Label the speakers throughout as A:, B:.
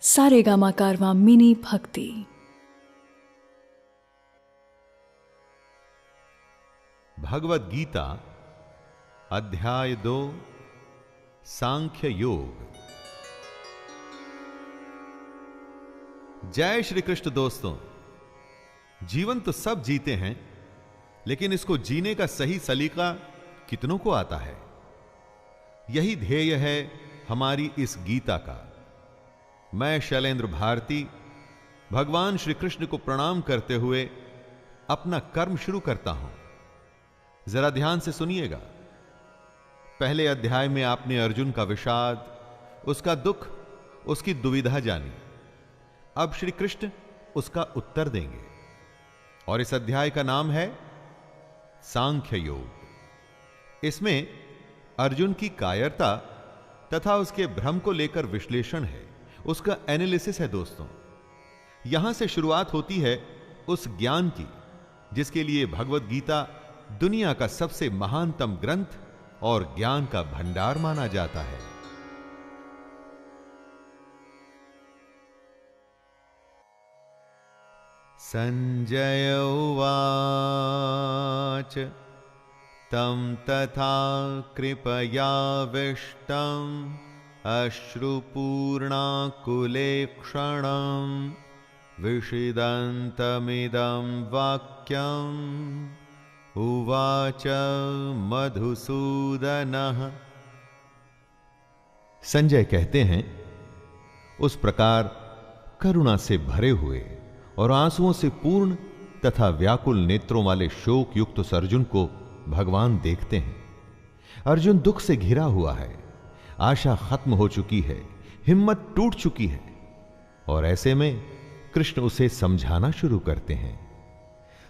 A: सारेगामा कारवां mini भक्ति।
B: भगवद गीता अध्याय 2 सांख्य योग। जय श्री कृष्ण। दोस्तों, जीवन तो सब जीते हैं, लेकिन इसको जीने का सही सलीका कितनों को आता है? यही ध्येय है हमारी इस गीता का। मैं शैलेंद्र भारती भगवान श्री कृष्ण को प्रणाम करते हुए अपना कर्म शुरू करता हूं। जरा ध्यान से सुनिएगा। पहले अध्याय में आपने अर्जुन का विषाद, उसका दुख, उसकी दुविधा जानी। अब श्री कृष्ण उसका उत्तर देंगे और इस अध्याय का नाम है सांख्य योग। इसमें अर्जुन की कायरता तथा उसके भ्रम को लेकर विश्लेषण है, उसका एनालिसिस है। दोस्तों, यहां से शुरुआत होती है उस ज्ञान की जिसके लिए भगवद गीता दुनिया का सबसे महानतम ग्रंथ और ज्ञान का भंडार माना जाता है। संजय उवाच तं तथा कृपयाविष्टम् अश्रुपूर्णाकुलेक्षणं विषिदन्तमिदं वाक्यम् उवाच मधुसूदनः। संजय कहते हैं, उस प्रकार करुणा से भरे हुए और आंसुओं से पूर्ण तथा व्याकुल नेत्रों वाले शोक युक्त उस अर्जुन को भगवान देखते हैं। अर्जुन दुख से घिरा हुआ है, आशा खत्म हो चुकी है, हिम्मत टूट चुकी है, और ऐसे में कृष्ण उसे समझाना शुरू करते हैं।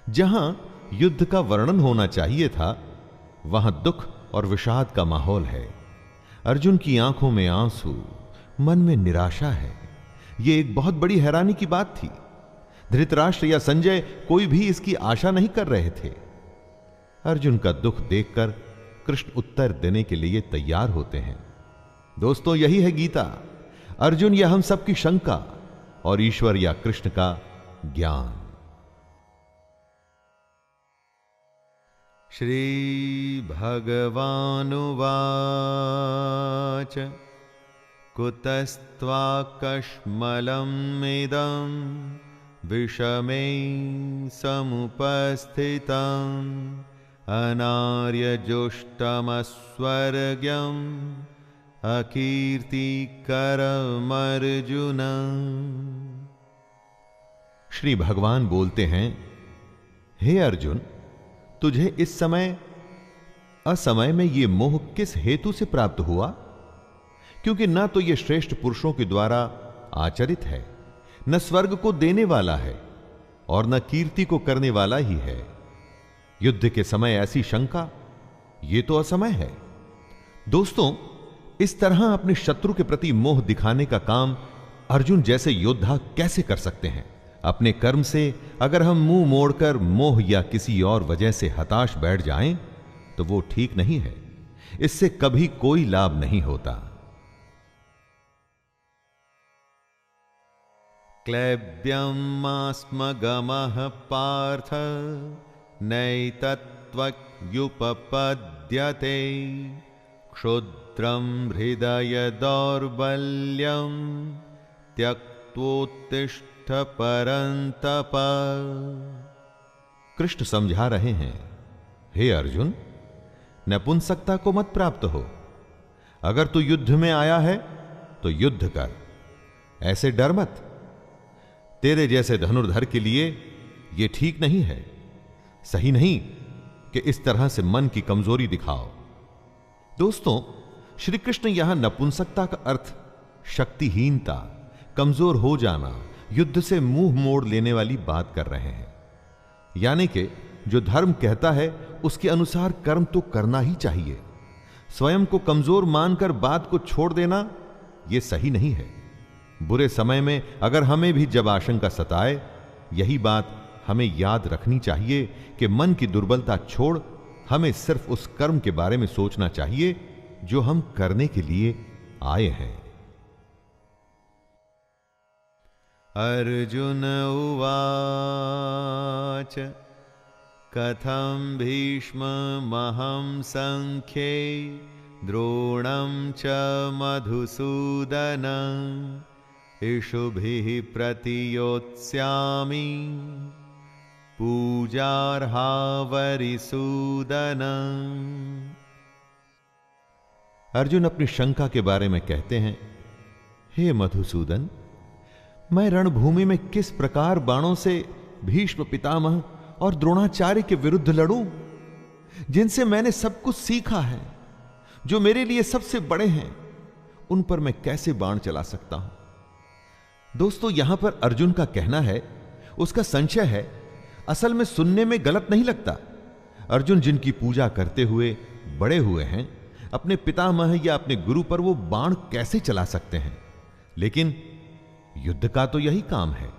B: जहां युद्ध का वर्णन होना चाहिए था, वहां दुख और विषाद का माहौल है। अर्जुन की आंखों में आंसू, मन में निराशा है। यह एक बहुत बड़ी हैरानी की बात थी। धृतराष्ट्र या संजय कोई भी इसकी आशा नहीं कर रहे थे। अर्जुन का दुख देखकर कृष्ण उत्तर देने के लिए तैयार होते हैं। दोस्तों, यही है गीता। अर्जुन या हम सबकी शंका और ईश्वर या कृष्ण का ज्ञान। श्री भगवानुवाच कुतस्त्वाकश्मलमिदं विषमे समुपस्थितम् अनार्यजुष्टमस्वर्ग्यम् अकीर्तिकरमर्जुन। श्री भगवान बोलते हैं, हे अर्जुन, तुझे इस समय असमय में यह मोह किस हेतु से प्राप्त हुआ? क्योंकि न तो यह श्रेष्ठ पुरुषों के द्वारा आचरित है, न स्वर्ग को देने वाला है, और न कीर्ति को करने वाला ही है। युद्ध के समय ऐसी शंका, यह तो असमय है। दोस्तों, इस तरह अपने शत्रु के प्रति मोह दिखाने का काम अर्जुन जैसे योद्धा कैसे कर सकते हैं? अपने कर्म से अगर हम मुंह मोड़कर मोह या किसी और वजह से हताश बैठ जाएं, तो वो ठीक नहीं है। इससे कभी कोई लाभ नहीं होता। क्लैब्यमास्मगमः पार्थ नैतत्त्वयुपपद्यते क्षुद्रं हृदय दौर्बल्यं त्यक्त्वोत्तिष्ठ परन्तप। कृष्ण समझा रहे हैं, हे अर्जुन, नपुंसकता को मत प्राप्त हो। अगर तू युद्ध में आया है तो युद्ध कर, ऐसे डर मत। तेरे जैसे धनुर्धर के लिए यह ठीक नहीं है, सही नहीं कि इस तरह से मन की कमजोरी दिखाओ। दोस्तों, श्री कृष्ण यहां नपुंसकता का अर्थ शक्तिहीनता, कमजोर हो जाना, युद्ध से मुंह मोड़ लेने वाली बात कर रहे हैं। यानी कि जो धर्म कहता है उसके अनुसार कर्म तो करना ही चाहिए। स्वयं को कमजोर मानकर बात को छोड़ देना यह सही नहीं है। बुरे समय में अगर हमें भी जब आशंका सताए, यही बात हमें याद रखनी चाहिए कि मन की दुर्बलता छोड़ हमें सिर्फ उस कर्म के बारे में सोचना चाहिए जो हम करने के लिए आए हैं। अर्जुन उवाच कथं भीष्ममहं संख्ये द्रोणं च मधुसूदन इषुभिः प्रतियोत्स्यामि पूजार्हा वरिसूदन। अर्जुन अपनी शंका के बारे में कहते हैं, हे मधुसूदन, मैं रणभूमि में किस प्रकार बाणों से भीष्म पितामह और द्रोणाचार्य के विरुद्ध लड़ूं, जिनसे मैंने सब कुछ सीखा है, जो मेरे लिए सबसे बड़े हैं, उन पर मैं कैसे बाण चला सकता हूं। दोस्तों, यहां पर अर्जुन का कहना है, उसका संशय है, असल में सुनने में गलत नहीं लगता। अर्जुन जिनकी पूजा करते हुए बड़े हुए हैं, अपने पितामह या अपने गुरु पर वो बाण कैसे चला सकते हैं। लेकिन युद्ध का तो यही काम है।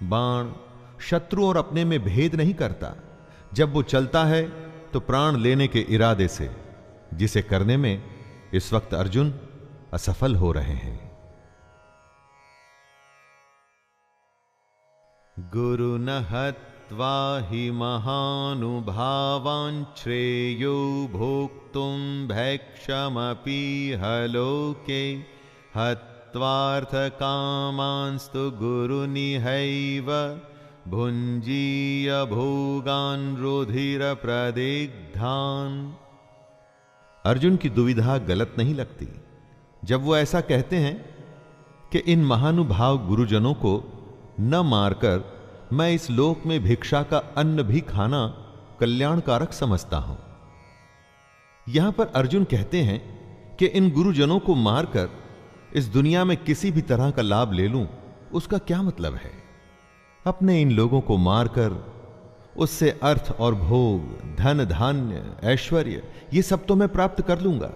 B: बाण शत्रु और अपने में भेद नहीं करता। जब वो चलता है तो प्राण लेने के इरादे से, जिसे करने में इस वक्त अर्जुन असफल हो रहे हैं। गुरु न हत्वा हि महानुभावान् श्रेयो भोक्तुं भैक्षमपि हलोके हत्वार्थकामांस्तु गुरुनिहैव भुञ्जीय भोगान् रुधिरप्रदिग्धान्। अर्जुन की दुविधा गलत नहीं लगती जब वो ऐसा कहते हैं कि इन महानुभाव गुरुजनों को न मारकर मैं इस लोक में भिक्षा का अन्न भी खाना कल्याणकारक समझता हूं। यहां पर अर्जुन कहते हैं कि इन गुरुजनों को मारकर इस दुनिया में किसी भी तरह का लाभ ले लूं, उसका क्या मतलब है। अपने इन लोगों को मारकर उससे अर्थ और भोग, धन धान्य, ऐश्वर्य, ये सब तो मैं प्राप्त कर लूंगा,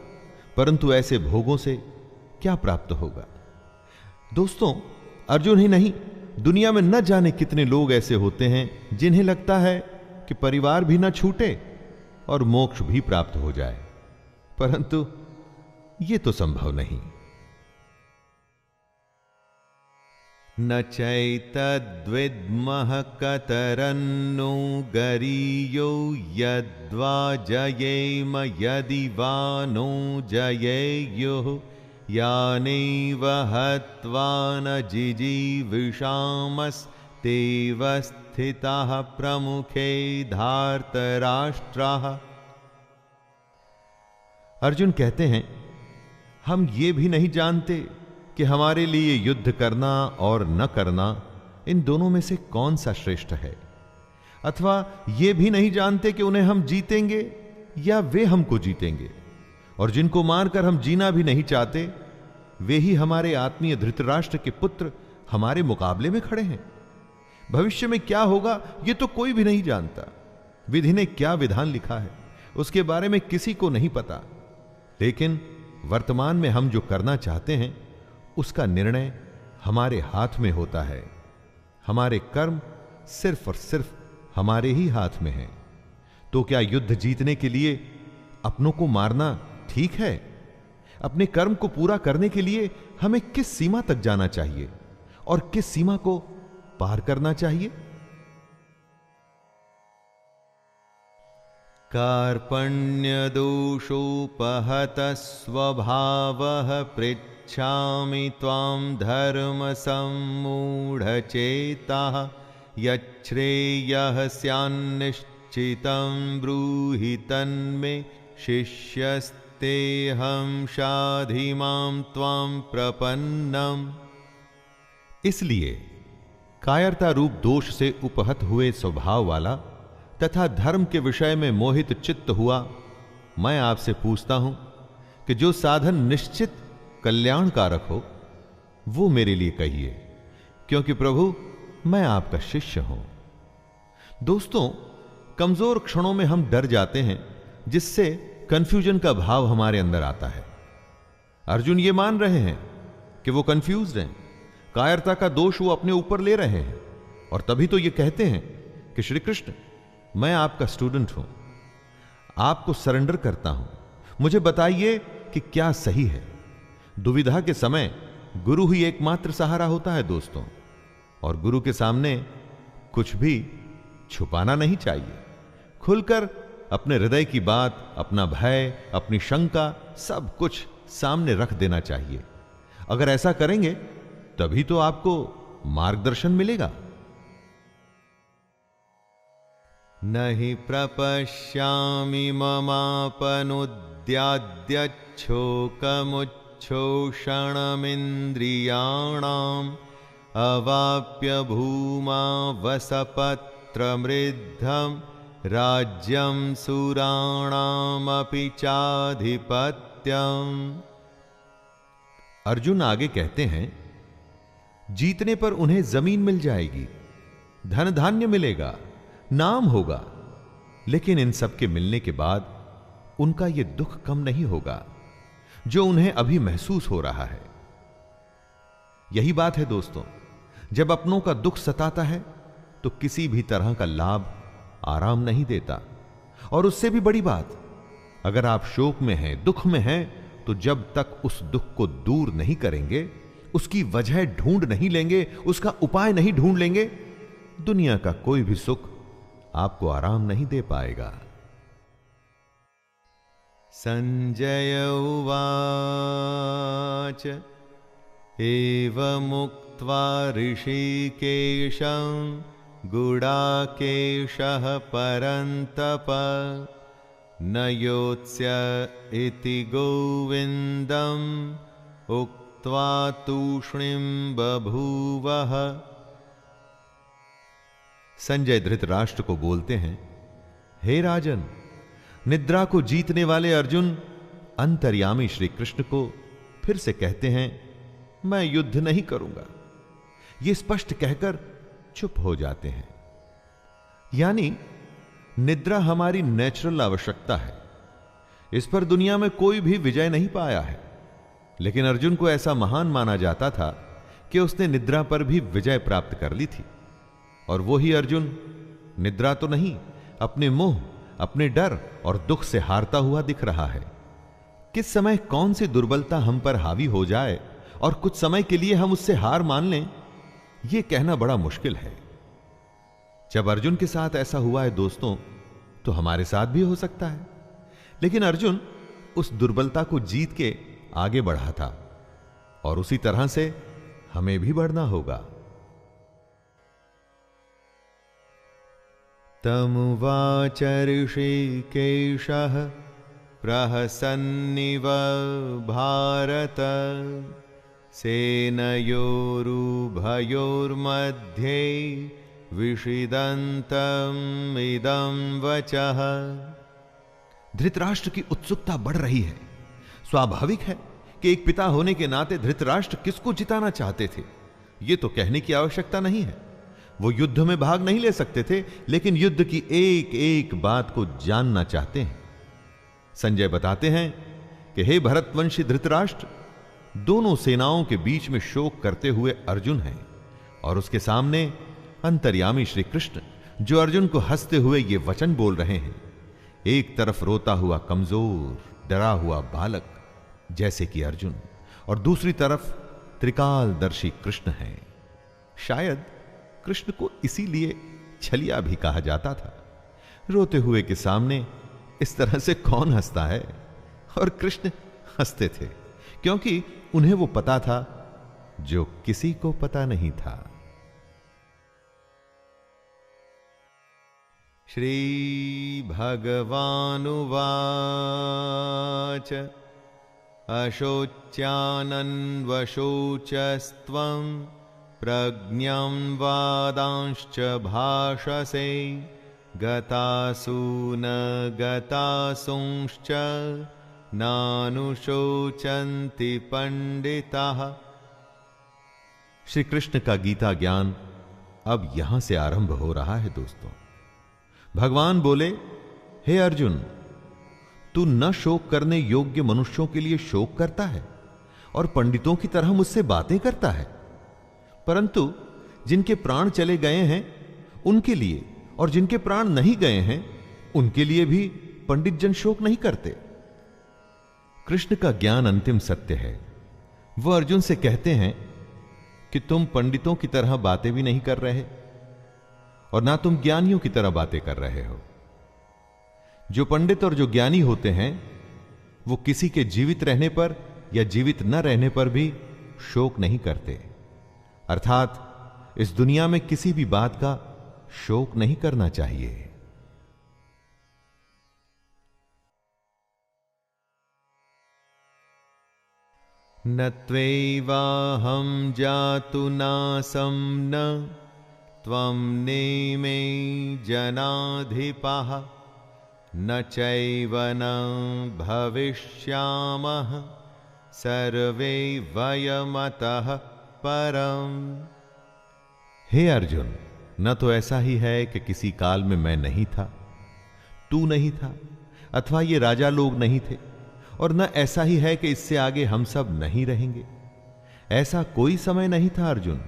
B: परंतु ऐसे भोगों से क्या प्राप्त होगा। दोस्तों, अर्जुन ही नहीं, दुनिया में न जाने कितने लोग ऐसे होते हैं जिन्हें लगता है कि परिवार भी न छूटे और मोक्ष भी प्राप्त हो जाए, परंतु यह तो संभव नहीं। न चैतद्विद्मः कतरन्नो गरीयो यद्वा जयेम यदि वा नो जयेयुः यानेव हत्वा न जिजीविषामस्तेव स्थिताः प्रमुखे धार्तराष्ट्राः। अर्जुन कहते हैं, हम ये भी नहीं जानते कि हमारे लिए युद्ध करना और न करना, इन दोनों में से कौन सा श्रेष्ठ है, अथवा ये भी नहीं जानते कि उन्हें हम जीतेंगे या वे हमको जीतेंगे। और जिनको मारकर हम जीना भी नहीं चाहते, वे ही हमारे आत्मीय धृतराष्ट्र के पुत्र हमारे मुकाबले में खड़े हैं। भविष्य में क्या होगा ये तो कोई भी नहीं जानता। विधि ने क्या विधान लिखा है उसके बारे में किसी को नहीं पता, लेकिन वर्तमान में हम जो करना चाहते हैं उसका निर्णय हमारे हाथ में होता है। हमारे कर्म सिर्फ और सिर्फ हमारे ही हाथ में हैं। तो क्या युद्ध जीतने के लिए अपनों को मारना ठीक है? अपने कर्म को पूरा करने के लिए हमें किस सीमा तक जाना चाहिए और किस सीमा को पार करना चाहिए? कार्पण्य दोषोपहत स्वभावः पृच्छामि त्वां धर्म सम्मूढ़चेताः यच्छ्रेयः स्यान्निश्चितं ब्रूहि तन्मे शिष्यस्तेऽहं शाधि मां त्वां प्रपन्नम्। इसलिए कायरता रूप दोष से उपहत हुए स्वभाव वाला तथा धर्म के विषय में मोहित चित्त हुआ मैं आपसे पूछता हूं कि जो साधन निश्चित कल्याणकारक हो वो मेरे लिए कहिए, क्योंकि प्रभु मैं आपका शिष्य हूं। दोस्तों, कमजोर क्षणों में हम डर जाते हैं, जिससे कंफ्यूजन का भाव हमारे अंदर आता है। अर्जुन ये मान रहे हैं कि वो कंफ्यूज्ड हैं, कायरता का दोष वो अपने ऊपर ले रहे हैं, और तभी तो ये कहते हैं कि श्री कृष्ण मैं आपका स्टूडेंट हूं, आपको सरेंडर करता हूं, मुझे बताइए कि क्या सही है। दुविधा के समय गुरु ही एकमात्र सहारा होता है। दोस्तों, और गुरु के सामने कुछ भी छुपाना नहीं चाहिए। खुलकर अपने हृदय की बात, अपना भय, अपनी शंका, सब कुछ सामने रख देना चाहिए। अगर ऐसा करेंगे तभी तो आपको मार्गदर्शन मिलेगा। नहि प्रपश्यामि ममापनुद्याद्यच्छोकमुच्छोषणमिन्द्रियाणाम् अवाप्य भूमा वसपत्रमृद्धं राज्यं सुराणामपि चाधिपत्यम्। अर्जुन आगे कहते हैं, जीतने पर उन्हें जमीन मिल जाएगी, धन धान्य मिलेगा, नाम होगा, लेकिन इन सब के मिलने के बाद उनका यह दुख कम नहीं होगा जो उन्हें अभी महसूस हो रहा है। यही बात है दोस्तों, जब अपनों का दुख सताता है तो किसी भी तरह का लाभ आराम नहीं देता। और उससे भी बड़ी बात, अगर आप शोक में हैं, दुख में हैं, तो जब तक उस दुख को दूर नहीं करेंगे, उसकी वजह ढूंढ नहीं लेंगे, उसका उपाय नहीं ढूंढ लेंगे, दुनिया का कोई भी सुख आपको आराम नहीं दे पाएगा। संजय उवाच एवमुक्त्वा ऋषिकेशं गुडाकेशः परन्तप न योत्स्य इति गोविन्दम् उक्त्वा तूष्णीं बभूवः। संजय धृतराष्ट्र को बोलते हैं, हे राजन, निद्रा को जीतने वाले अर्जुन अंतर्यामी श्री कृष्ण को फिर से कहते हैं, मैं युद्ध नहीं करूंगा। ये स्पष्ट कहकर चुप हो जाते हैं। यानी निद्रा हमारी नेचुरल आवश्यकता है, इस पर दुनिया में कोई भी विजय नहीं पाया है। लेकिन अर्जुन को ऐसा महान माना जाता था कि उसने निद्रा पर भी विजय प्राप्त कर ली थी। और वो ही अर्जुन निद्रा तो नहीं, अपने मोह, अपने डर और दुख से हारता हुआ दिख रहा है। किस समय कौन सी दुर्बलता हम पर हावी हो जाए और कुछ समय के लिए हम उससे हार मान लें, यह कहना बड़ा मुश्किल है। जब अर्जुन के साथ ऐसा हुआ है दोस्तों, तो हमारे साथ भी हो सकता है। लेकिन अर्जुन उस दुर्बलता को जीत के आगे बढ़ा था और उसी तरह से हमें भी बढ़ना होगा। तमुवाच ऋषिकेशः प्रहसन्निव भारत सेनयोरुभयोर्मध्ये विषिदन्तम् इदं वचः। धृतराष्ट्र की उत्सुकता बढ़ रही है। स्वाभाविक है कि एक पिता होने के नाते धृतराष्ट्र किसको जिताना चाहते थे, यह तो कहने की आवश्यकता नहीं है। वो युद्ध में भाग नहीं ले सकते थे, लेकिन युद्ध की एक एक बात को जानना चाहते हैं। संजय बताते हैं कि हे भरतवंशी धृतराष्ट्र, दोनों सेनाओं के बीच में शोक करते हुए अर्जुन हैं और उसके सामने अंतर्यामी श्री कृष्ण, जो अर्जुन को हंसते हुए ये वचन बोल रहे हैं। एक तरफ रोता हुआ कमजोर डरा हुआ बालक जैसे कि अर्जुन, और दूसरी तरफ त्रिकालदर्शी कृष्ण है। शायद कृष्ण को इसीलिए छलिया भी कहा जाता था। रोते हुए के सामने इस तरह से कौन हंसता है? और कृष्ण हंसते थे क्योंकि उन्हें वो पता था जो किसी को पता नहीं था। श्री भगवानुवाच अशोच्यानन्वशोचस्त्वं प्रज्ञं वादांश्च भाषसे गतासु न गतासुंश्च नानुशोचन्ति पंडिताः। श्री कृष्ण का गीता ज्ञान अब यहां से आरंभ हो रहा है दोस्तों। भगवान बोले, हे अर्जुन, तू न शोक करने योग्य मनुष्यों के लिए शोक करता है और पंडितों की तरह मुझसे बातें करता है, परंतु जिनके प्राण चले गए हैं उनके लिए और जिनके प्राण नहीं गए हैं उनके लिए भी पंडित जन शोक नहीं करते। कृष्ण का ज्ञान अंतिम सत्य है। वह अर्जुन से कहते हैं, कि तुम पंडितों की तरह बातें भी नहीं कर रहे और ना तुम ज्ञानियों की तरह बातें कर रहे हो। जो पंडित और जो ज्ञानी होते हैं वो किसी के जीवित रहने पर या जीवित न रहने पर भी शोक नहीं करते, अर्थात इस दुनिया में किसी भी बात का शोक नहीं करना चाहिए। न त्वैवाहं जातु नासं न त्वं नेमे जनाधिपः न चैव न भविष्यामः सर्वे वयमतः परम। हे अर्जुन, न तो ऐसा ही है कि किसी काल में मैं नहीं था, तू नहीं था, अथवा ये राजा लोग नहीं थे, और न ऐसा ही है कि इससे आगे हम सब नहीं रहेंगे। ऐसा कोई समय नहीं था अर्जुन,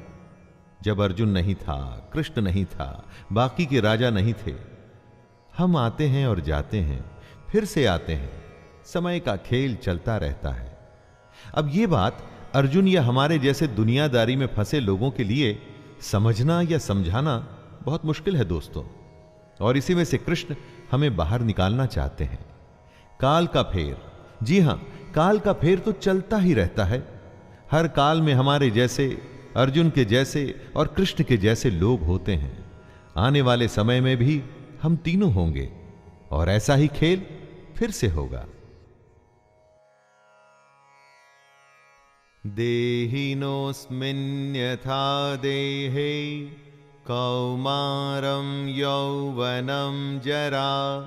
B: जब अर्जुन नहीं था, कृष्ण नहीं था, बाकी के राजा नहीं थे। हम आते हैं और जाते हैं, फिर से आते हैं, समय का खेल चलता रहता है। अब यह बात अर्जुन या हमारे जैसे दुनियादारी में फंसे लोगों के लिए समझना या समझाना बहुत मुश्किल है दोस्तों, और इसी में से कृष्ण हमें बाहर निकालना चाहते हैं। काल का फेर, जी हां, काल का फेर तो चलता ही रहता है। हर काल में हमारे जैसे, अर्जुन के जैसे और कृष्ण के जैसे लोग होते हैं। आने वाले समय में भी हम तीनों होंगे और ऐसा ही खेल फिर से होगा। देहिनोऽस्मिन् यथा देहे कौमारं यौवनं जरा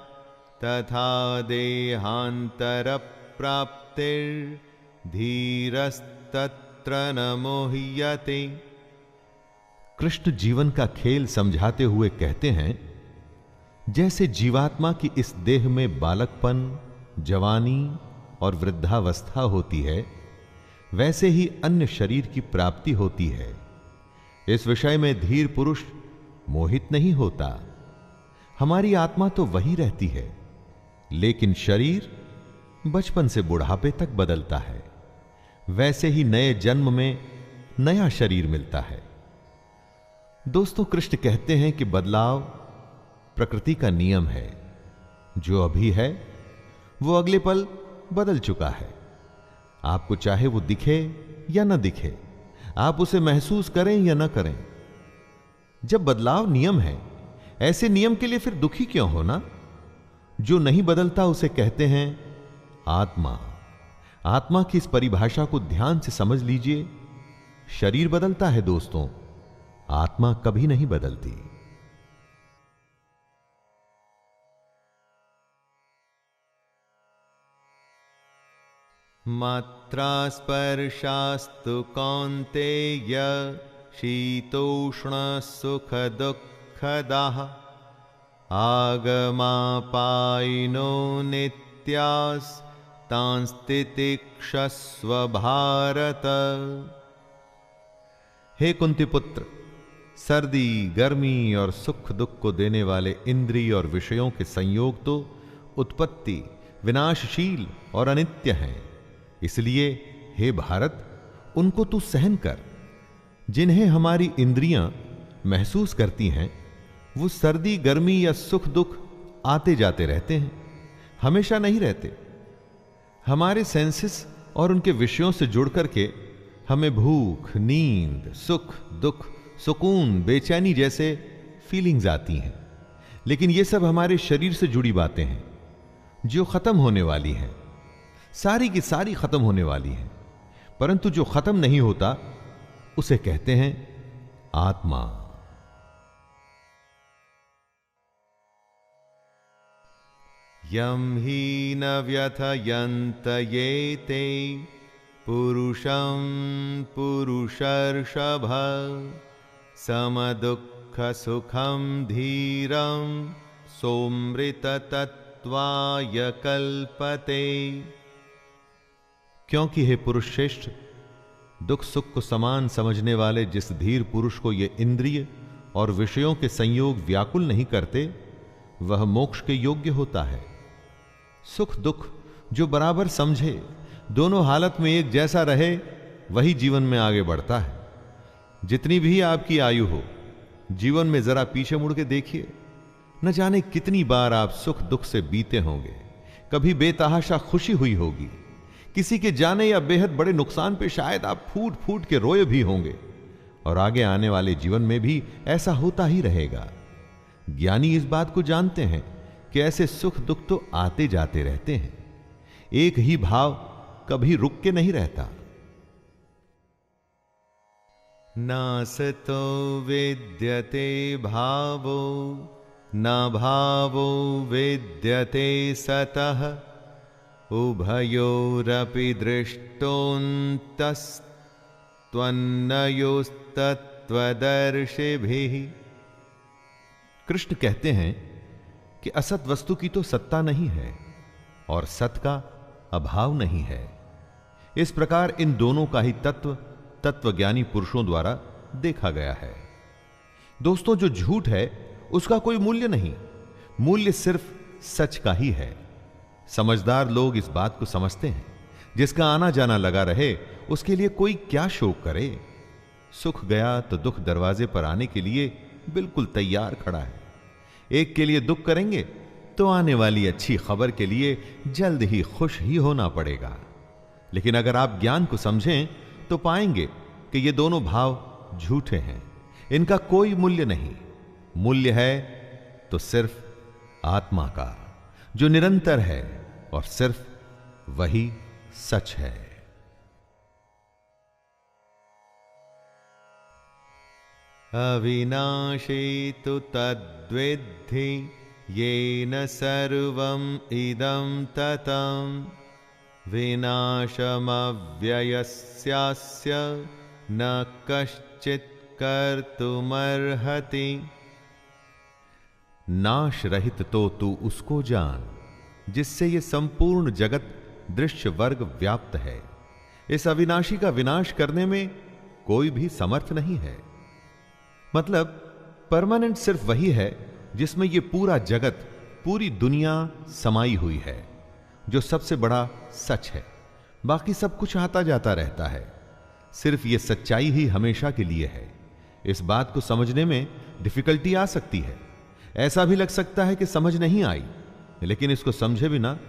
B: तथा देहान्तरप्राप्तिर्धीरस्तत्र न मोह्यते। कृष्ण जीवन का खेल समझाते हुए कहते हैं, जैसे जीवात्मा की इस देह में बालकपन, जवानी और वृद्धावस्था होती है, वैसे ही अन्य शरीर की प्राप्ति होती है। इस विषय में धीर पुरुष मोहित नहीं होता। हमारी आत्मा तो वही रहती है, लेकिन शरीर बचपन से बुढ़ापे तक बदलता है। वैसे ही नए जन्म में नया शरीर मिलता है। दोस्तों, कृष्ण कहते हैं कि बदलाव प्रकृति का नियम है। जो अभी है वो अगले पल बदल चुका है। आपको चाहे वो दिखे या ना दिखे, आप उसे महसूस करें या ना करें। जब बदलाव नियम है, ऐसे नियम के लिए फिर दुखी क्यों होना? जो नहीं बदलता उसे कहते हैं आत्मा। आत्मा की इस परिभाषा को ध्यान से समझ लीजिए। शरीर बदलता है दोस्तों, आत्मा कभी नहीं बदलती। मात्रा स्पर्शास्तु कौन्तेय शीतोष्ण सुख दुःखदाः आगमापायिनो नित्यास्तांस्तितिक्षस्व भारत। हे कुंती पुत्र, सर्दी, गर्मी और सुख दुख को देने वाले इंद्रिय और विषयों के संयोग तो उत्पत्ति, विनाशशील और अनित्य हैं। इसलिए हे भारत, उनको तू सहन कर। जिन्हें हमारी इंद्रियां महसूस करती हैं, वो सर्दी, गर्मी या सुख दुख आते जाते रहते हैं, हमेशा नहीं रहते। हमारे सेंसेस और उनके विषयों से जुड़ करके हमें भूख, नींद, सुख, दुख, सुकून, बेचैनी जैसे फीलिंग्स आती हैं। लेकिन ये सब हमारे शरीर से जुड़ी बातें हैं जो खत्म होने वाली हैं। सारी की सारी खत्म होने वाली हैं, परंतु जो खत्म नहीं होता उसे कहते हैं आत्मा। यम ही न व्यथयन्त ये ते पुरुषं पुरुषर्षभ समदुःख सुखं धीरं सोमृततत्त्वाय कल्पते। क्योंकि हे पुरुष श्रेष्ठ, दुख सुख को समान समझने वाले जिस धीर पुरुष को ये इंद्रिय और विषयों के संयोग व्याकुल नहीं करते, वह मोक्ष के योग्य होता है। सुख दुख जो बराबर समझे, दोनों हालत में एक जैसा रहे, वही जीवन में आगे बढ़ता है। जितनी भी आपकी आयु हो, जीवन में जरा पीछे मुड़ के देखिए। न जाने कितनी बार आप सुख दुख से बीते होंगे। कभी बेतहाशा खुशी हुई होगी, किसी के जाने या बेहद बड़े नुकसान पे शायद आप फूट फूट के रोए भी होंगे। और आगे आने वाले जीवन में भी ऐसा होता ही रहेगा। ज्ञानी इस बात को जानते हैं कि ऐसे सुख दुख तो आते जाते रहते हैं। एक ही भाव कभी रुक के नहीं रहता। नासतो विद्यते भावो न भावो विद्यते सतः उभयोरपि दृष्टोऽन्तस्त्वन्नयोस्तत्त्वदर्शिभिः। कृष्ण कहते हैं कि असत वस्तु की तो सत्ता नहीं है और सत का अभाव नहीं है। इस प्रकार इन दोनों का ही तत्वज्ञानी पुरुषों द्वारा देखा गया है। दोस्तों, जो झूठ है उसका कोई मूल्य नहीं, मूल्य सिर्फ सच का ही है। समझदार लोग इस बात को समझते हैं। जिसका आना जाना लगा रहे उसके लिए कोई क्या शोक करे। सुख गया तो दुख दरवाजे पर आने के लिए बिल्कुल तैयार खड़ा है। एक के लिए दुख करेंगे तो आने वाली अच्छी खबर के लिए जल्द ही खुश ही होना पड़ेगा। लेकिन अगर आप ज्ञान को समझें तो पाएंगे कि ये दोनों भाव झूठे हैं। इनका कोई मूल्य नहीं। मूल्य है तो सिर्फ आत्मा का, जो निरंतर है और सिर्फ वही सच है। अविनाशी तु तद्विद्धि येन सर्वं इदं ततं विनाशमव्ययस्यास्य न कश्चित् कर्तुमर्हति। नाश रहित तो तू उसको जान जिससे ये संपूर्ण जगत दृश्य वर्ग व्याप्त है। इस अविनाशी का विनाश करने में कोई भी समर्थ नहीं है। मतलब परमानेंट सिर्फ वही है जिसमें ये पूरा जगत, पूरी दुनिया समाई हुई है, जो सबसे बड़ा सच है। बाकी सब कुछ आता जाता रहता है। सिर्फ ये सच्चाई ही हमेशा के लिए है। इस बात को समझने में डिफिकल्टी आ सकती है। ऐसा भी लग सकता है कि समझ नहीं आई, लेकिन इसको समझे बिना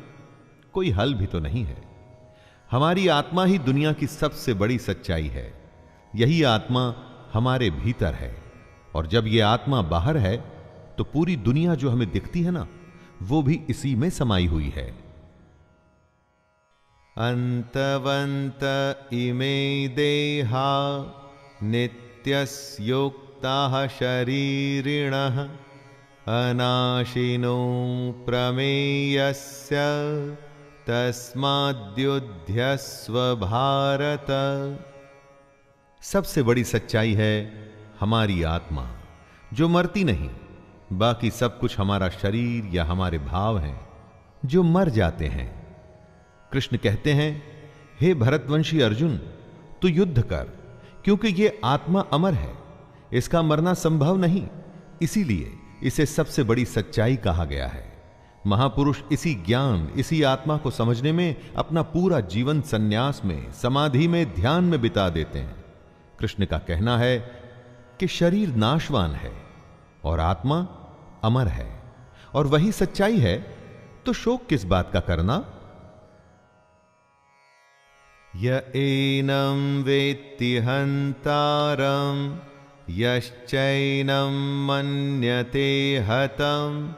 B: कोई हल भी तो नहीं है। हमारी आत्मा ही दुनिया की सबसे बड़ी सच्चाई है। यही आत्मा हमारे भीतर है, और जब यह आत्मा बाहर है तो पूरी दुनिया जो हमें दिखती है ना, वो भी इसी में समाई हुई है। अंतवंत इमे देहा नित्यस्योक्ताः शरीरिणः अनाशिनो प्रमेयस्य तस्माद्युध्यस्व भारत। सबसे बड़ी सच्चाई है हमारी आत्मा, जो मरती नहीं। बाकी सब कुछ हमारा शरीर या हमारे भाव हैं जो मर जाते हैं। कृष्ण कहते हैं, हे भरतवंशी अर्जुन, तू युद्ध कर, क्योंकि ये आत्मा अमर है, इसका मरना संभव नहीं। इसीलिए इसे सबसे बड़ी सच्चाई कहा गया है। महापुरुष इसी ज्ञान, इसी आत्मा को समझने में अपना पूरा जीवन संन्यास में, समाधि में, ध्यान में बिता देते हैं। कृष्ण का कहना है कि शरीर नाशवान है और आत्मा अमर है, और वही सच्चाई है, तो शोक किस बात का करना। य एनं वेत्ति हन्तारं यश्चैनं मन्यते हतम्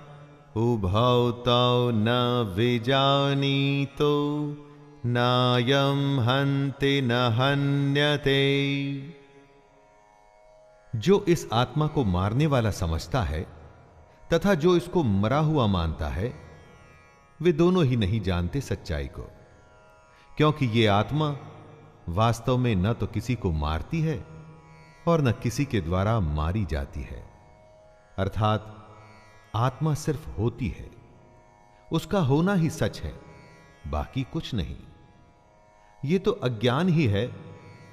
B: उभौ तौ न विजानीतो नायं हन्ति न हन्यते। जो इस आत्मा को मारने वाला समझता है तथा जो इसको मरा हुआ मानता है, वे दोनों ही नहीं जानते सच्चाई को, क्योंकि ये आत्मा वास्तव में न तो किसी को मारती है और न किसी के द्वारा मारी जाती है। अर्थात आत्मा सिर्फ होती है, उसका होना ही सच है, बाकी कुछ नहीं। ये तो अज्ञान ही है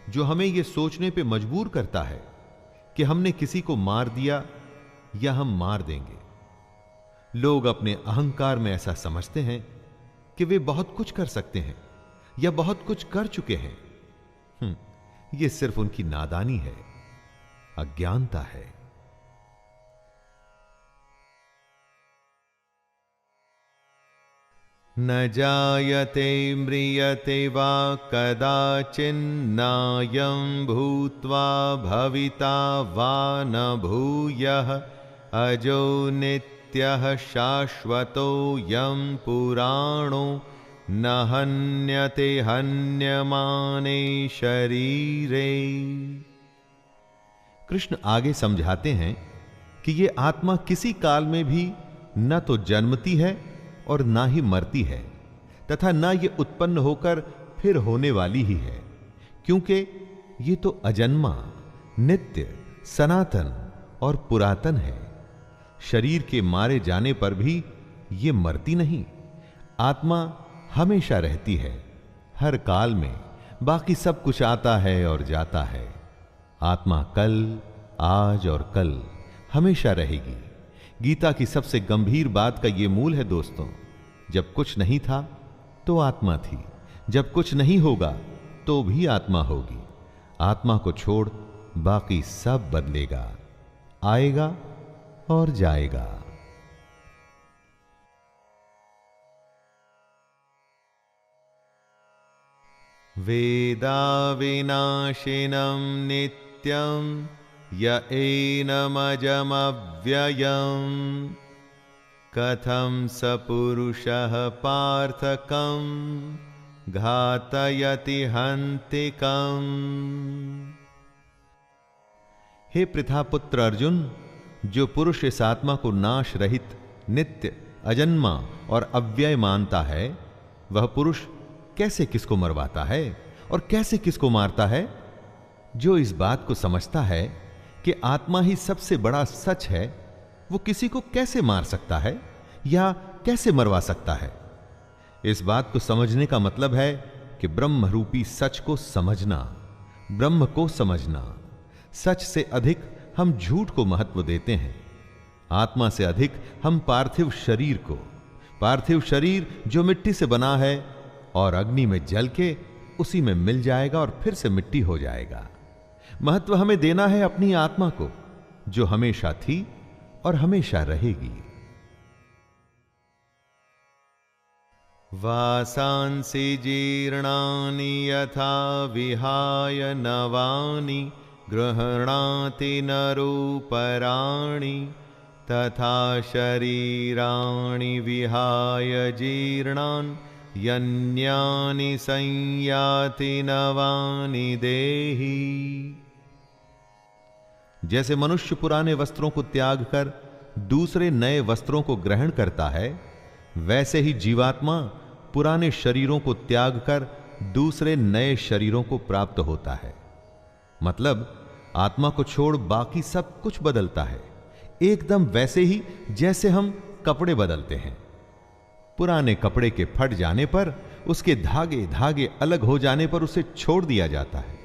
B: जो हमें यह सोचने पे मजबूर करता है कि हमने किसी को मार दिया या हम मार देंगे। लोग अपने अहंकार में ऐसा समझते हैं कि वे बहुत कुछ कर सकते हैं या बहुत कुछ कर चुके हैं। यह सिर्फ उनकी नादानी है। अज्ञानता है। न जायते म्रियते वा कदाचिन्नायं भूत्वा भविता वा न भूयः अजो नित्यः शाश्वतोऽयं पुराणो न हन्यते हन्यमाने शरीरे। कृष्ण आगे समझाते हैं कि ये आत्मा किसी काल में भी न तो जन्मती है और ना ही मरती है, तथा ना ये उत्पन्न होकर फिर होने वाली ही है, क्योंकि ये तो अजन्मा, नित्य, सनातन और पुरातन है। शरीर के मारे जाने पर भी ये मरती नहीं। आत्मा हमेशा रहती है, हर काल में। बाकी सब कुछ आता है और जाता है। आत्मा कल, आज और कल हमेशा रहेगी। गीता की सबसे गंभीर बात का यह मूल है दोस्तों, जब कुछ नहीं था तो आत्मा थी, जब कुछ नहीं होगा तो भी आत्मा होगी। आत्मा को छोड़ बाकी सब बदलेगा, आएगा और जाएगा। वेदा विनाशिनं नित्यं य एनमजमव्ययम् कथं स पुरुषः पार्थकं घातयति हन्तिकम्। हे पृथापुत्र अर्जुन, जो पुरुष इस आत्मा को नाश रहित, नित्य, अजन्मा और अव्यय मानता है, वह पुरुष कैसे किसको मरवाता है और कैसे किसको मारता है? जो इस बात को समझता है कि आत्मा ही सबसे बड़ा सच है, वो किसी को कैसे मार सकता है या कैसे मरवा सकता है? इस बात को समझने का मतलब है कि ब्रह्म रूपी सच को समझना, ब्रह्म को समझना। सच से अधिक हम झूठ को महत्व देते हैं, आत्मा से अधिक हम पार्थिव शरीर को। पार्थिव शरीर जो मिट्टी से बना है और अग्नि में जल के उसी में मिल जाएगा और फिर से मिट्टी हो जाएगा। महत्व हमें देना है अपनी आत्मा को, जो हमेशा थी और हमेशा रहेगी। वासांसि जीर्णानि यथा विहाय नवानि गृह्णाति नरोपराणि तथा शरीराणि विहाय जीर्णान् यन्यानि संयाति नवानि देहि। जैसे मनुष्य पुराने वस्त्रों को त्याग कर दूसरे नए वस्त्रों को ग्रहण करता है, वैसे ही जीवात्मा पुराने शरीरों को त्याग कर दूसरे नए शरीरों को प्राप्त होता है। मतलब आत्मा को छोड़ बाकी सब कुछ बदलता है, एकदम वैसे ही जैसे हम कपड़े बदलते हैं। पुराने कपड़े के फट जाने पर, उसके धागे धागे अलग हो जाने पर उसे छोड़ दिया जाता है।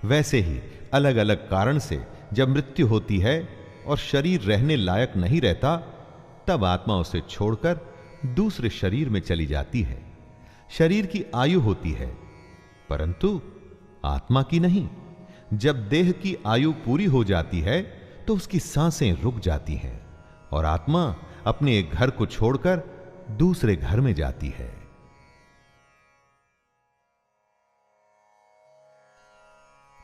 B: वैसे ही अलग अलग कारण से जब मृत्यु होती है और शरीर रहने लायक नहीं रहता, तब आत्मा उसे छोड़कर दूसरे शरीर में चली जाती है। शरीर की आयु होती है, परंतु आत्मा की नहीं। जब देह की आयु पूरी हो जाती है तो उसकी सांसें रुक जाती हैं और आत्मा अपने एक घर को छोड़कर दूसरे घर में जाती है।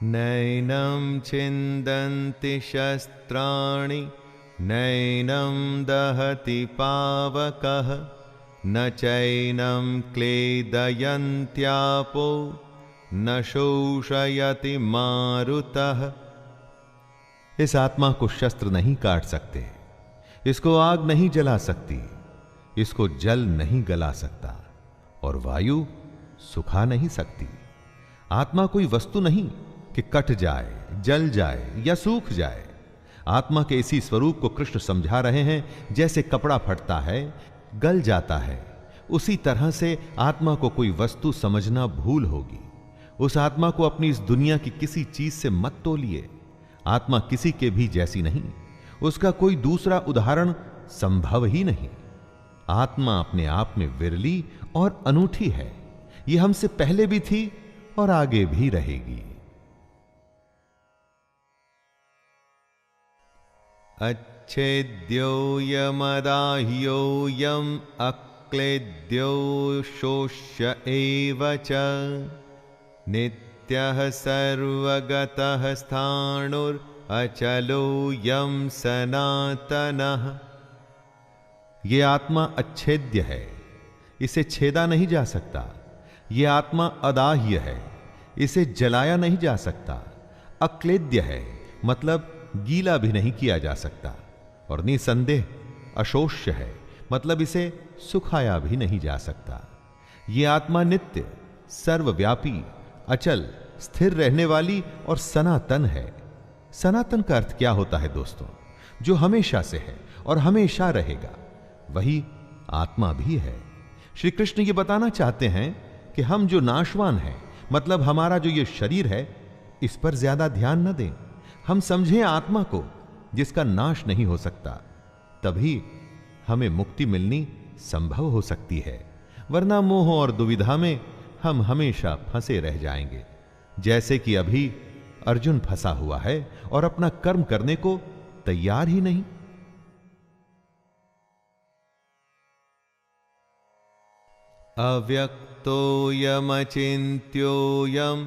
B: नैनं छिन्दन्ति शस्त्राणि नैनं दहति पावकः न चैनं क्लेदयन्त्यापो न शोषयति मारुतः। इस आत्मा को शस्त्र नहीं काट सकते, इसको आग नहीं जला सकती, इसको जल नहीं गला सकता और वायु सुखा नहीं सकती। आत्मा कोई वस्तु नहीं कि कट जाए, जल जाए या सूख जाए। आत्मा के इसी स्वरूप को कृष्ण समझा रहे हैं। जैसे कपड़ा फटता है, गल जाता है, उसी तरह से आत्मा को कोई वस्तु समझना भूल होगी। उस आत्मा को अपनी इस दुनिया की किसी चीज से मत तोलिए। आत्मा किसी के भी जैसी नहीं, उसका कोई दूसरा उदाहरण संभव ही नहीं। आत्मा अपने आप में विरली और अनूठी है। यह हमसे पहले भी थी और आगे भी रहेगी। अच्छेद्योऽयमदाह्योऽयम् अक्लेद्यो शोष्य एव च नित्यः सर्वगतः स्थाणुरचलोऽयं सनातनः। ये आत्मा अच्छेद्य है, इसे छेदा नहीं जा सकता। ये आत्मा अदाह्य है, इसे जलाया नहीं जा सकता। अक्लेद्य है मतलब गीला भी नहीं किया जा सकता। और निसंदेह अशोष्य है मतलब इसे सुखाया भी नहीं जा सकता। ये आत्मा नित्य, सर्वव्यापी, अचल, स्थिर रहने वाली और सनातन है। सनातन का अर्थ क्या होता है दोस्तों? जो हमेशा से है और हमेशा रहेगा, वही आत्मा भी है। श्री कृष्ण ये बताना चाहते हैं कि हम जो नाशवान हैं, मतलब हमारा जो ये शरीर है, इस पर ज्यादा ध्यान न दें। हम समझें आत्मा को जिसका नाश नहीं हो सकता, तभी हमें मुक्ति मिलनी संभव हो सकती है। वरना मोह और दुविधा में हम हमेशा फंसे रह जाएंगे, जैसे कि अभी अर्जुन फंसा हुआ है और अपना कर्म करने को तैयार ही नहीं। अव्यक्तोऽयमचिन्त्योऽयम्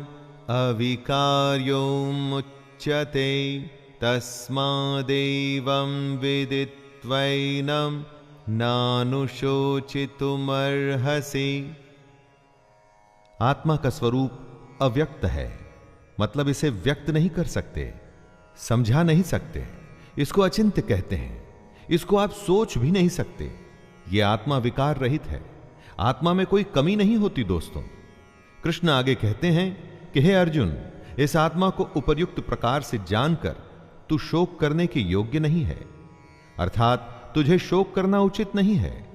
B: अविकार्योमुच्यते तस्मादेवं विदित्वैनं नानुशोचितुमर्हसि। आत्मा का स्वरूप अव्यक्त है, मतलब इसे व्यक्त नहीं कर सकते, समझा नहीं सकते। इसको अचिंत्य कहते हैं। इसको आप सोच भी नहीं सकते। यह आत्मा विकार रहित है। आत्मा में कोई कमी नहीं होती दोस्तों। कृष्ण आगे कहते हैं कि हे अर्जुन, इस आत्मा को उपर्युक्त प्रकार से जानकर तू शोक करने के योग्य नहीं है, अर्थात तुझे शोक करना उचित नहीं है।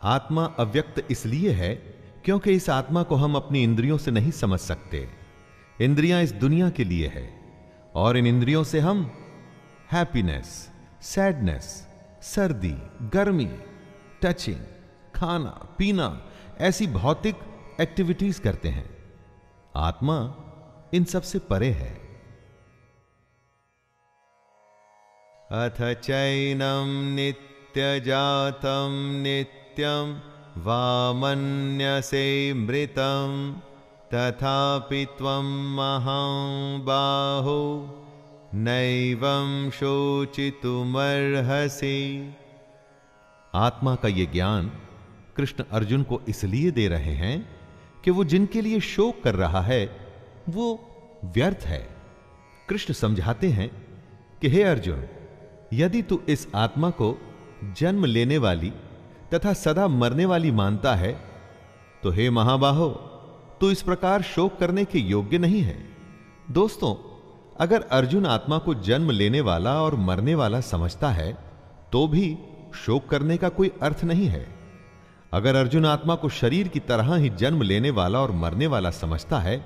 B: आत्मा अव्यक्त इसलिए है क्योंकि इस आत्मा को हम अपनी इंद्रियों से नहीं समझ सकते। इंद्रियां इस दुनिया के लिए है और इन इंद्रियों से हम हैप्पीनेस, सैडनेस, सर्दी, गर्मी, टचिंग, खाना पीना, ऐसी भौतिक एक्टिविटीज करते हैं। आत्मा इन सब से परे है। अथ चैनं नित्यजातं नित्यं वा मन्यसे मृतं तथापि त्वं महाबाहो नैवं शोचितुमर्हसि। आत्मा का ये ज्ञान कृष्ण अर्जुन को इसलिए दे रहे हैं कि वो जिनके लिए शोक कर रहा है वो व्यर्थ है। कृष्ण समझाते हैं कि हे अर्जुन, यदि तू इस आत्मा को जन्म लेने वाली तथा सदा मरने वाली मानता है, तो हे महाबाहो, तू इस प्रकार शोक करने के योग्य नहीं है। दोस्तों, अगर अर्जुन आत्मा को जन्म लेने वाला और मरने वाला समझता है, तो भी शोक करने का कोई अर्थ नहीं है। अगर अर्जुन आत्मा को शरीर की तरह ही जन्म लेने वाला और मरने वाला समझता है,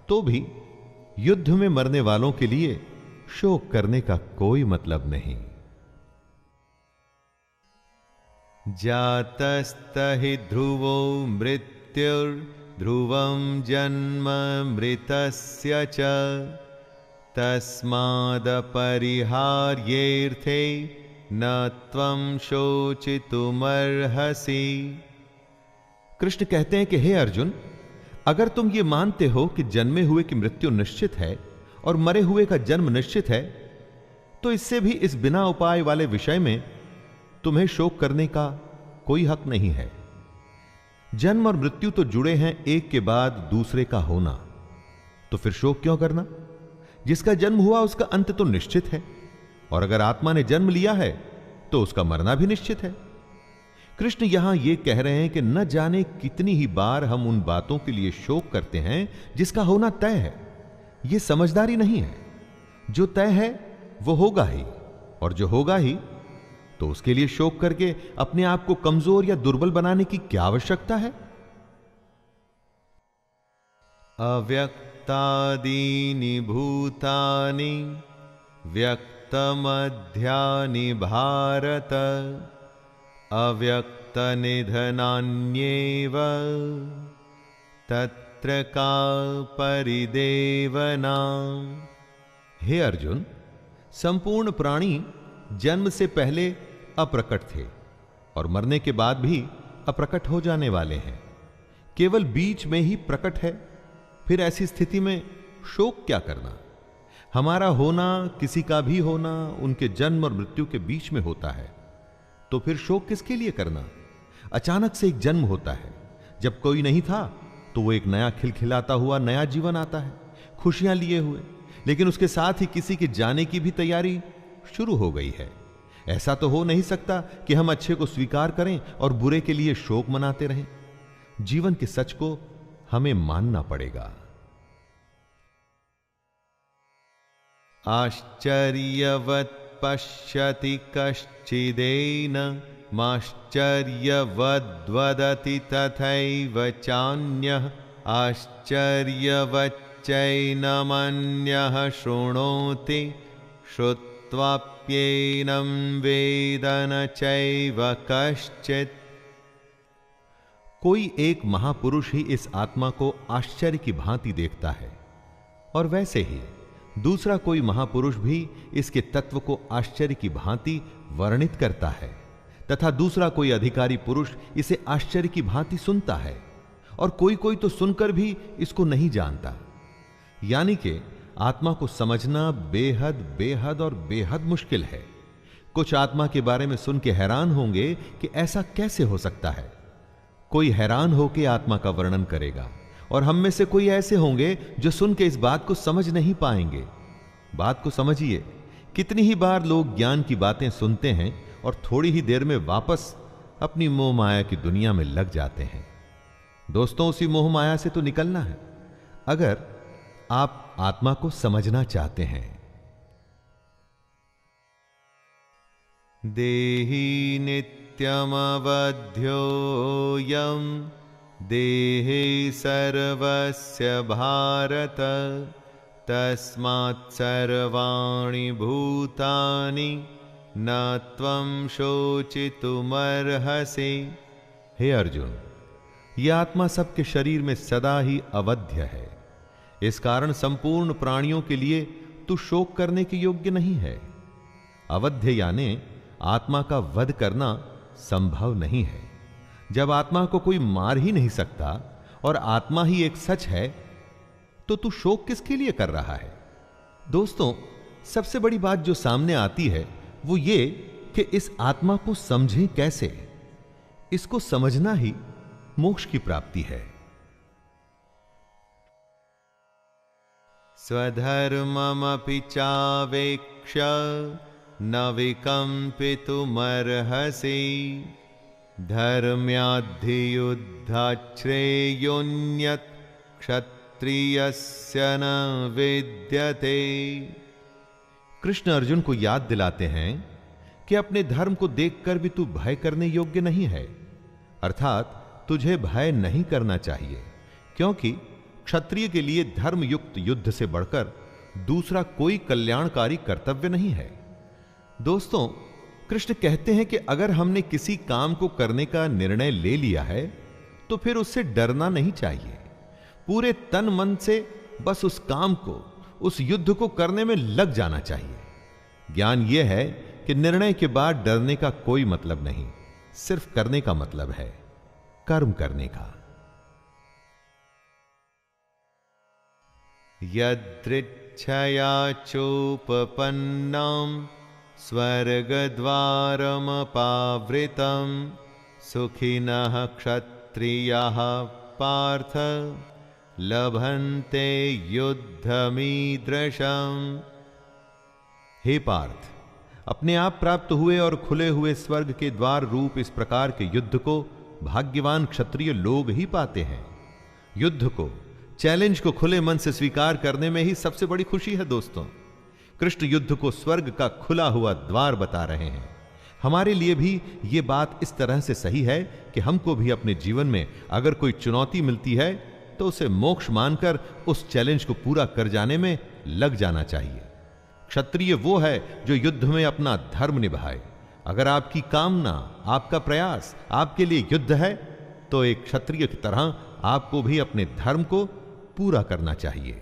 B: तो भी युद्ध में मरने वालों के लिए शोक करने का कोई मतलब नहीं। जातस्तहि ध्रुवो मृत्युर्ध्रुवं जन्म मृतस्य च तस्मादपरिहार्येऽर्थे न त्वं शोचितुमर्हसि। कृष्ण कहते हैं कि हे अर्जुन, अगर तुम ये मानते हो कि जन्मे हुए की मृत्यु निश्चित है और मरे हुए का जन्म निश्चित है, तो इससे भी इस बिना उपाय वाले विषय में तुम्हें शोक करने का कोई हक नहीं है। जन्म और मृत्यु तो जुड़े हैं एक के बाद दूसरे का होना, तो फिर शोक क्यों करना? जिसका जन्म हुआ उसका अंत तो निश्चित है, और अगर आत्मा ने जन्म लिया है तो उसका मरना भी निश्चित है। कृष्ण यहां यह कह रहे हैं कि न जाने कितनी ही बार हम उन बातों के लिए शोक करते हैं जिसका होना तय है। यह समझदारी नहीं है। जो तय है वो होगा ही, और जो होगा ही, तो उसके लिए शोक करके अपने आप को कमजोर या दुर्बल बनाने की क्या आवश्यकता है? अव्यक्तादीनि भूतानि व्यक्तमध्यानि भारत अव्यक्तनिधनान्येव तत्र का परिदेवना। हे अर्जुन, संपूर्ण प्राणी जन्म से पहले अप्रकट थे और मरने के बाद भी अप्रकट हो जाने वाले हैं, केवल बीच में ही प्रकट है। फिर ऐसी स्थिति में शोक क्या करना? हमारा होना, किसी का भी होना उनके जन्म और मृत्यु के बीच में होता है, तो फिर शोक किसके लिए करना? अचानक से एक जन्म होता है, जब कोई नहीं था तो वो एक नया खिलखिलाता हुआ नया जीवन आता है, खुशियां लिए हुए, लेकिन उसके साथ ही किसी के जाने की भी तैयारी शुरू हो गई है। ऐसा तो हो नहीं सकता कि हम अच्छे को स्वीकार करें और बुरे के लिए शोक मनाते रहें। जीवन के सच को हमें मानना पड़ेगा। आश्चर्यवत् पश्यति कश्चिदेन माश्चर्यवद्वदति तथैव चान्यः आश्चर्यवच्चैनमन्यः शृणोति श्रुत्वाप्येनं वेद न चैव कश्चित्। कोई एक महापुरुष ही इस आत्मा को आश्चर्य की भांति देखता है और वैसे ही दूसरा कोई महापुरुष भी इसके तत्व को आश्चर्य की भांति वर्णित करता है, तथा दूसरा कोई अधिकारी पुरुष इसे आश्चर्य की भांति सुनता है, और कोई कोई तो सुनकर भी इसको नहीं जानता। यानी कि आत्मा को समझना बेहद बेहद और बेहद मुश्किल है। कुछ आत्मा के बारे में सुन के हैरान होंगे कि ऐसा कैसे हो सकता है। कोई हैरान होकर आत्मा का वर्णन करेगा, और हम में से कोई ऐसे होंगे जो सुन के इस बात को समझ नहीं पाएंगे। बात को समझिए, कितनी ही बार लोग ज्ञान की बातें सुनते हैं और थोड़ी ही देर में वापस अपनी मोह माया की दुनिया में लग जाते हैं। दोस्तों, उसी मोह माया से तो निकलना है अगर आप आत्मा को समझना चाहते हैं। देहि नित्यमवध्योऽयं देहे सर्वस्य भारत तस्मात् सर्वाणि भूतानि न त्वं शोचितुमर्हसि। हे अर्जुन, यह आत्मा सबके शरीर में सदा ही अवध्य है। इस कारण संपूर्ण प्राणियों के लिए तू शोक करने के योग्य नहीं है। अवध्य यानी आत्मा का वध करना संभव नहीं है। जब आत्मा को कोई मार ही नहीं सकता और आत्मा ही एक सच है, तो तू शोक किसके लिए कर रहा है? दोस्तों, सबसे बड़ी बात जो सामने आती है वो ये कि इस आत्मा को समझें कैसे। इसको समझना ही मोक्ष की प्राप्ति है। स्वधर्ममपि चावेक्ष्य न विकम्पितुमर्हसि धर्म्याद्धियुद्धाश्रेयोऽन्यत् क्षत्रियस्य न विद्यते। कृष्ण अर्जुन को याद दिलाते हैं कि अपने धर्म को देखकर भी तू भय करने योग्य नहीं है, अर्थात तुझे भय नहीं करना चाहिए, क्योंकि क्षत्रिय के लिए धर्मयुक्त युद्ध से बढ़कर दूसरा कोई कल्याणकारी कर्तव्य नहीं है। दोस्तों, कृष्ण कहते हैं कि अगर हमने किसी काम को करने का निर्णय ले लिया है तो फिर उससे डरना नहीं चाहिए। पूरे तन मन से बस उस काम को, उस युद्ध को करने में लग जाना चाहिए। ज्ञान यह है कि निर्णय के बाद डरने का कोई मतलब नहीं, सिर्फ करने का मतलब है, कर्म करने का। यदृच्छया चोपपन्नं स्वर्गद्वारमपावृतं सुखिनः क्षत्रियाः पार्थ लभन्ते युद्धमीदृशम्। हे पार्थ, अपने आप प्राप्त हुए और खुले हुए स्वर्ग के द्वार रूप इस प्रकार के युद्ध को भाग्यवान क्षत्रिय लोग ही पाते हैं। युद्ध को, चैलेंज को खुले मन से स्वीकार करने में ही सबसे बड़ी खुशी है। दोस्तों, कृष्ण युद्ध को स्वर्ग का खुला हुआ द्वार बता रहे हैं। हमारे लिए भी यह बात इस तरह से सही है कि हमको भी अपने जीवन में अगर कोई चुनौती मिलती है तो उसे मोक्ष मानकर उस चैलेंज को पूरा कर जाने में लग जाना चाहिए। क्षत्रिय वो है जो युद्ध में अपना धर्म निभाए। अगर आपकी कामना, आपका प्रयास आपके लिए युद्ध है तो एक क्षत्रिय की तरह आपको भी अपने धर्म को पूरा करना चाहिए।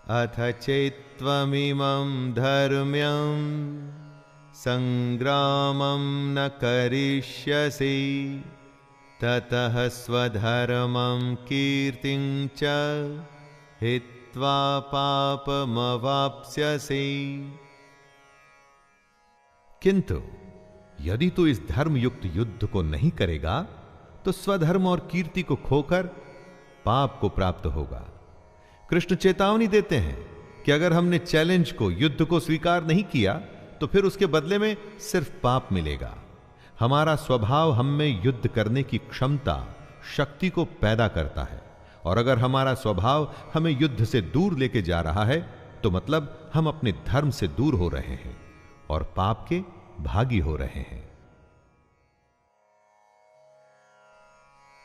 B: अथ चेत्त्वमिमं धर्म्यं संग्रामं न करिष्यसि ततः स्वधर्मं कीर्तिं च हित्वा पापमवाप्स्यसि। किंतु यदि तू इस धर्मयुक्त युद्ध को नहीं करेगा तो स्वधर्म और कीर्ति को खोकर पाप को प्राप्त होगा। कृष्ण चेतावनी देते हैं कि अगर हमने चैलेंज को, युद्ध को स्वीकार नहीं किया तो फिर उसके बदले में सिर्फ पाप मिलेगा। हमारा स्वभाव हम में युद्ध करने की क्षमता, शक्ति को पैदा करता है, और अगर हमारा स्वभाव हमें युद्ध से दूर लेके जा रहा है तो मतलब हम अपने धर्म से दूर हो रहे हैं और पाप के भागी हो रहे हैं।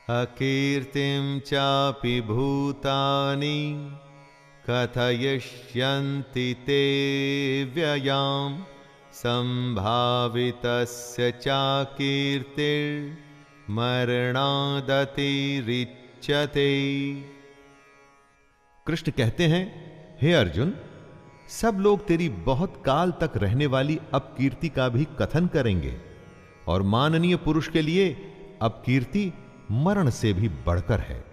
B: अकीर्तिं चापि भूतानि कथयिष्यन्ति ते व्ययाम् संभावितस्य चाकीर्तिर्मरणादतिरिच्यते। कृष्ण कहते हैं, हे अर्जुन, सब लोग तेरी बहुत काल तक रहने वाली अपकीर्ति का भी कथन करेंगे, और माननीय पुरुष के लिए अपकीर्ति मरण से भी बढ़कर है।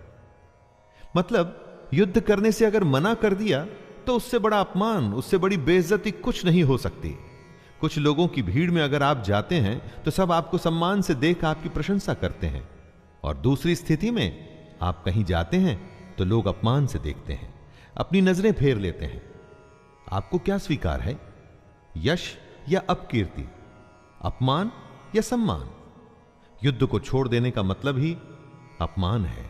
B: मतलब युद्ध करने से अगर मना कर दिया तो उससे बड़ा अपमान, उससे बड़ी बेइज्जती कुछ नहीं हो सकती। कुछ लोगों की भीड़ में अगर आप जाते हैं तो सब आपको सम्मान से देख आपकी प्रशंसा करते हैं, और दूसरी स्थिति में आप कहीं जाते हैं तो लोग अपमान से देखते हैं, अपनी नजरें फेर लेते हैं। आपको क्या स्वीकार है, यश या अपकीर्ति, अपमान या सम्मान? युद्ध को छोड़ देने का मतलब ही अपमान है।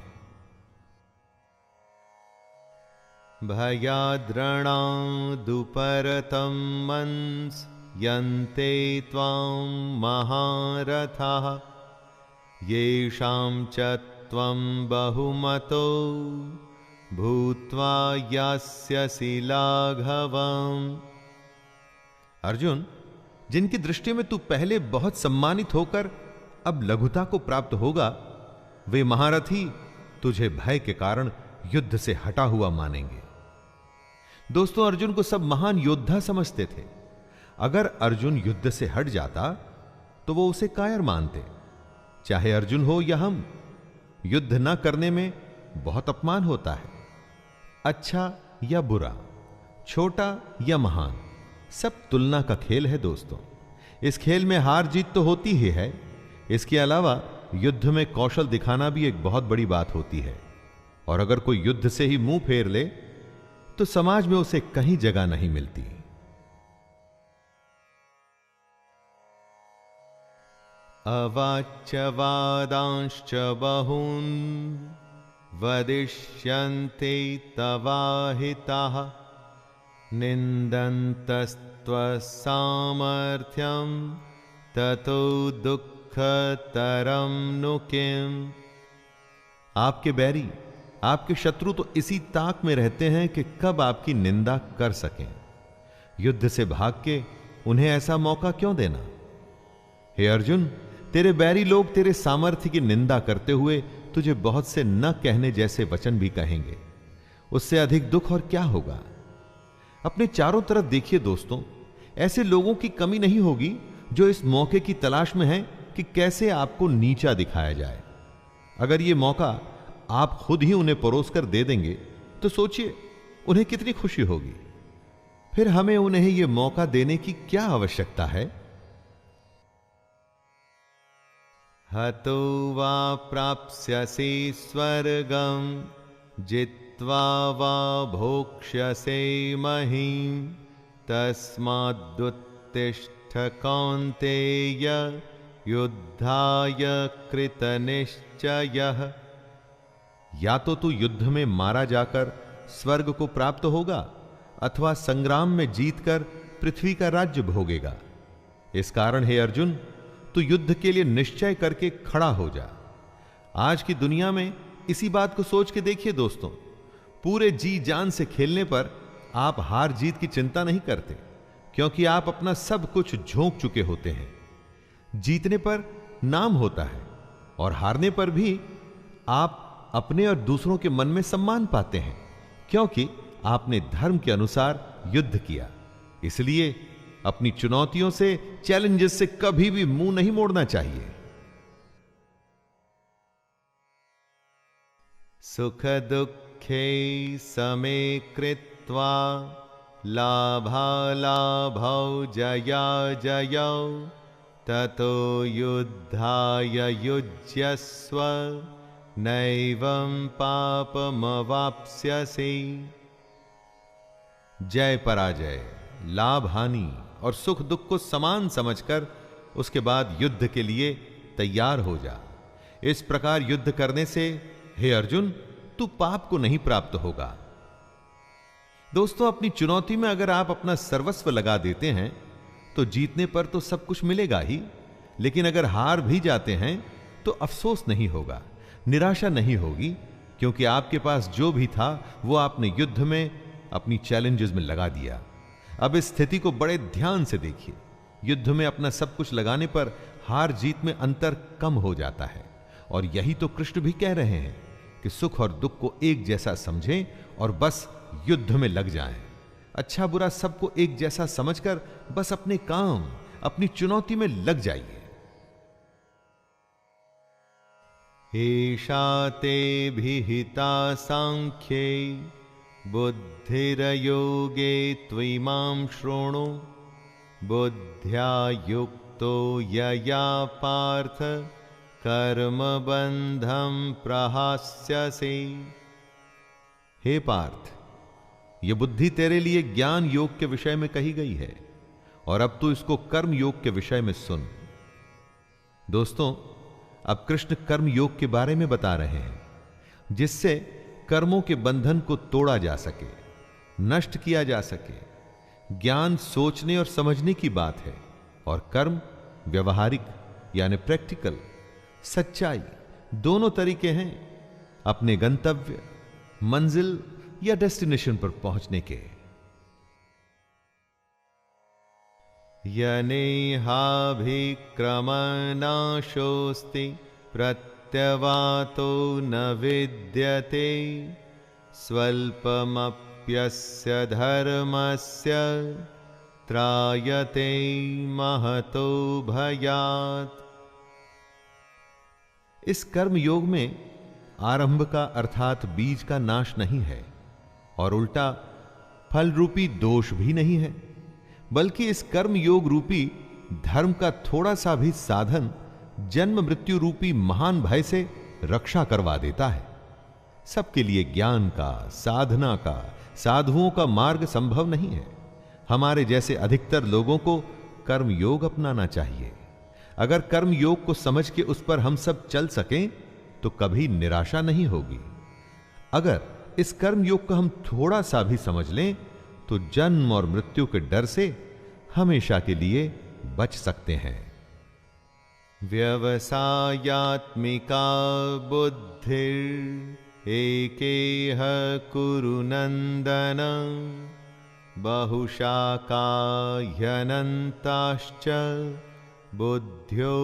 B: भयाद्रणादुपरतं मंस यन्ते त्वां महारथाः येषां च त्वं बहुमतो भूत्वा यास्यसि लाघवम्। अर्जुन, जिनकी दृष्टि में तू पहले बहुत सम्मानित होकर अब लघुता को प्राप्त होगा, वे महारथी तुझे भय के कारण युद्ध से हटा हुआ मानेंगे। दोस्तों, अर्जुन को सब महान योद्धा समझते थे। अगर अर्जुन युद्ध से हट जाता तो वो उसे कायर मानते। चाहे अर्जुन हो या हम, युद्ध न करने में बहुत अपमान होता है। अच्छा या बुरा, छोटा या महान, सब तुलना का खेल है दोस्तों। इस खेल में हार जीत तो होती ही है, इसके अलावा युद्ध में कौशल दिखाना भी एक बहुत बड़ी बात होती है। और अगर कोई युद्ध से ही मुंह फेर ले तो समाज में उसे कहीं जगह नहीं मिलती। अवाच्य वादांश्च बहून् वदिष्यन्ते तवाहिताः निन्दन्तस्त्वसामर्थ्यं ततो दुःखतरं नु किम्। आपके बैरी, आपके शत्रु तो इसी ताक में रहते हैं कि कब आपकी निंदा कर सकें। युद्ध से भाग के उन्हें ऐसा मौका क्यों देना? हे अर्जुन, तेरे बैरी लोग तेरे सामर्थ्य की निंदा करते हुए तुझे बहुत से न कहने जैसे वचन भी कहेंगे। उससे अधिक दुख और क्या होगा? अपने चारों तरफ देखिए दोस्तों, ऐसे लोगों की कमी नहीं होगी जो इस मौके की तलाश में हैं कि कैसे आपको नीचा दिखाया जाए। अगर यह मौका आप खुद ही उन्हें परोस कर दे देंगे तो सोचिए उन्हें कितनी खुशी होगी। फिर हमें उन्हें यह मौका देने की क्या आवश्यकता है? हतो वा प्राप्स्यसि स्वर्गं जित्वा वा भोक्ष्यसे महीम् तस्मादुत्तिष्ठ कौन्तेय युद्धाय कृतनिश्चयः। या तो तू युद्ध में मारा जाकर स्वर्ग को प्राप्त होगा अथवा संग्राम में जीतकर पृथ्वी का राज्य भोगेगा। इस कारण हे अर्जुन, तू युद्ध के लिए निश्चय करके खड़ा हो जा। आज की दुनिया में इसी बात को सोच के देखिए दोस्तों, पूरे जी जान से खेलने पर आप हार जीत की चिंता नहीं करते, क्योंकि आप अपना सब कुछ झोंक चुके होते हैं। जीतने पर नाम होता है और हारने पर भी आप अपने और दूसरों के मन में सम्मान पाते हैं, क्योंकि आपने धर्म के अनुसार युद्ध किया। इसलिए अपनी चुनौतियों से, चैलेंजेस से कभी भी मुंह नहीं मोड़ना चाहिए। सुख दुखे समे कृत्वा लाभालाभौ जया जयौ ततो युद्धाय युज्यस्व नैवं पापमवाप्स्यसि। जय पराजय, लाभ हानि और सुख दुख को समान समझकर उसके बाद युद्ध के लिए तैयार हो जा। इस प्रकार युद्ध करने से हे अर्जुन, तू पाप को नहीं प्राप्त होगा। दोस्तों, अपनी चुनौती में अगर आप अपना सर्वस्व लगा देते हैं तो जीतने पर तो सब कुछ मिलेगा ही, लेकिन अगर हार भी जाते हैं तो अफसोस नहीं होगा, निराशा नहीं होगी, क्योंकि आपके पास जो भी था वो आपने युद्ध में, अपनी चैलेंजेस में लगा दिया। अब इस स्थिति को बड़े ध्यान से देखिए। युद्ध में अपना सब कुछ लगाने पर हार जीत में अंतर कम हो जाता है, और यही तो कृष्ण भी कह रहे हैं कि सुख और दुख को एक जैसा समझें और बस युद्ध में लग जाएं। अच्छा बुरा सबको एक जैसा समझकर बस अपने काम, अपनी चुनौती में लग जाइए। एषा ते विहिता सांख्ये बुद्धिर्योगे त्विमां शृणु बुद्ध्या युक्तो यया पार्थ कर्मबंधं प्रहास्यसि। हे पार्थ, यह बुद्धि तेरे लिए ज्ञान योग के विषय में कही गई है, और अब तू इसको कर्म योग के विषय में सुन। दोस्तों, अब कृष्ण कर्म योग के बारे में बता रहे हैं, जिससे कर्मों के बंधन को तोड़ा जा सके, नष्ट किया जा सके। ज्ञान सोचने और समझने की बात है, और कर्म व्यवहारिक यानी प्रैक्टिकल, सच्चाई, दोनों तरीके हैं अपने गंतव्य, मंजिल या डेस्टिनेशन पर पहुंचने के। यनेहाभिक्रमनाशोस्ति प्रत्यवातो न विद्यते स्वल्पमप्यस्य धर्मस्य त्रायते महतो भयात्। इस कर्म योग में आरंभ का अर्थात बीज का नाश नहीं है, और उल्टा फल रूपी दोष भी नहीं है, बल्कि इस कर्म योग रूपी धर्म का थोड़ा सा भी साधन जन्म मृत्यु रूपी महान भय से रक्षा करवा देता है। सबके लिए ज्ञान का, साधना का, साधुओं का मार्ग संभव नहीं है। हमारे जैसे अधिकतर लोगों को कर्म योग अपनाना चाहिए। अगर कर्म योग को समझ के उस पर हम सब चल सकें तो कभी निराशा नहीं होगी। अगर इस कर्म योग को हम थोड़ा सा भी समझ लें तो जन्म और मृत्यु के डर से हमेशा के लिए बच सकते हैं। व्यवसायात्मिका बुद्धिर एकेह कुरु नंदन बहुशाखा ह्यनन्ताश्च बुद्ध्यो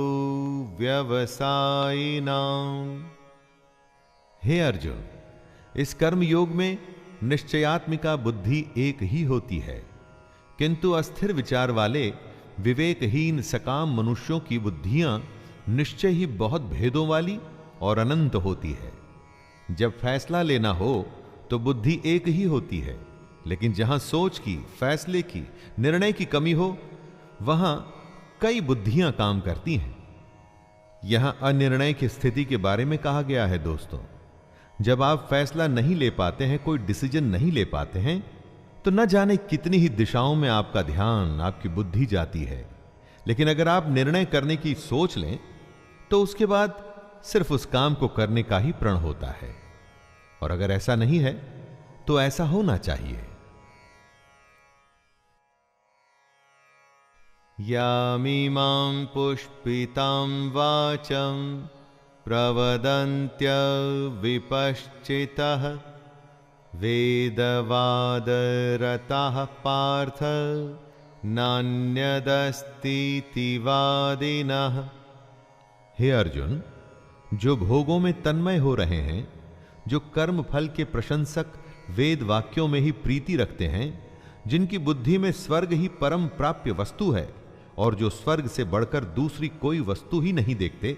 B: व्यवसायिनाम्। हे अर्जुन, इस कर्म योग में निश्चयात्मिका बुद्धि एक ही होती है, किंतु अस्थिर विचार वाले विवेकहीन सकाम मनुष्यों की बुद्धियां निश्चय ही बहुत भेदों वाली और अनंत होती है। जब फैसला लेना हो तो बुद्धि एक ही होती है, लेकिन जहां सोच की, फैसले की, निर्णय की कमी हो वहां कई बुद्धियां काम करती हैं। यहां अनिर्णय की स्थिति के बारे में कहा गया है। दोस्तों, जब आप फैसला नहीं ले पाते हैं, कोई डिसीजन नहीं ले पाते हैं, तो न जाने कितनी ही दिशाओं में आपका ध्यान, आपकी बुद्धि जाती है। लेकिन अगर आप निर्णय करने की सोच लें तो उसके बाद सिर्फ उस काम को करने का ही प्रण होता है। और अगर ऐसा नहीं है तो ऐसा होना चाहिए। यामिमां पुष्पितां वाचं प्रवदन्त्य विपश्चितः वेदवादरताः पार्थ नान्यदस्तीति वादिनः। हे अर्जुन, जो भोगों में तन्मय हो रहे हैं, जो कर्म फल के प्रशंसक वेद वाक्यों में ही प्रीति रखते हैं, जिनकी बुद्धि में स्वर्ग ही परम प्राप्य वस्तु है और जो स्वर्ग से बढ़कर दूसरी कोई वस्तु ही नहीं देखते,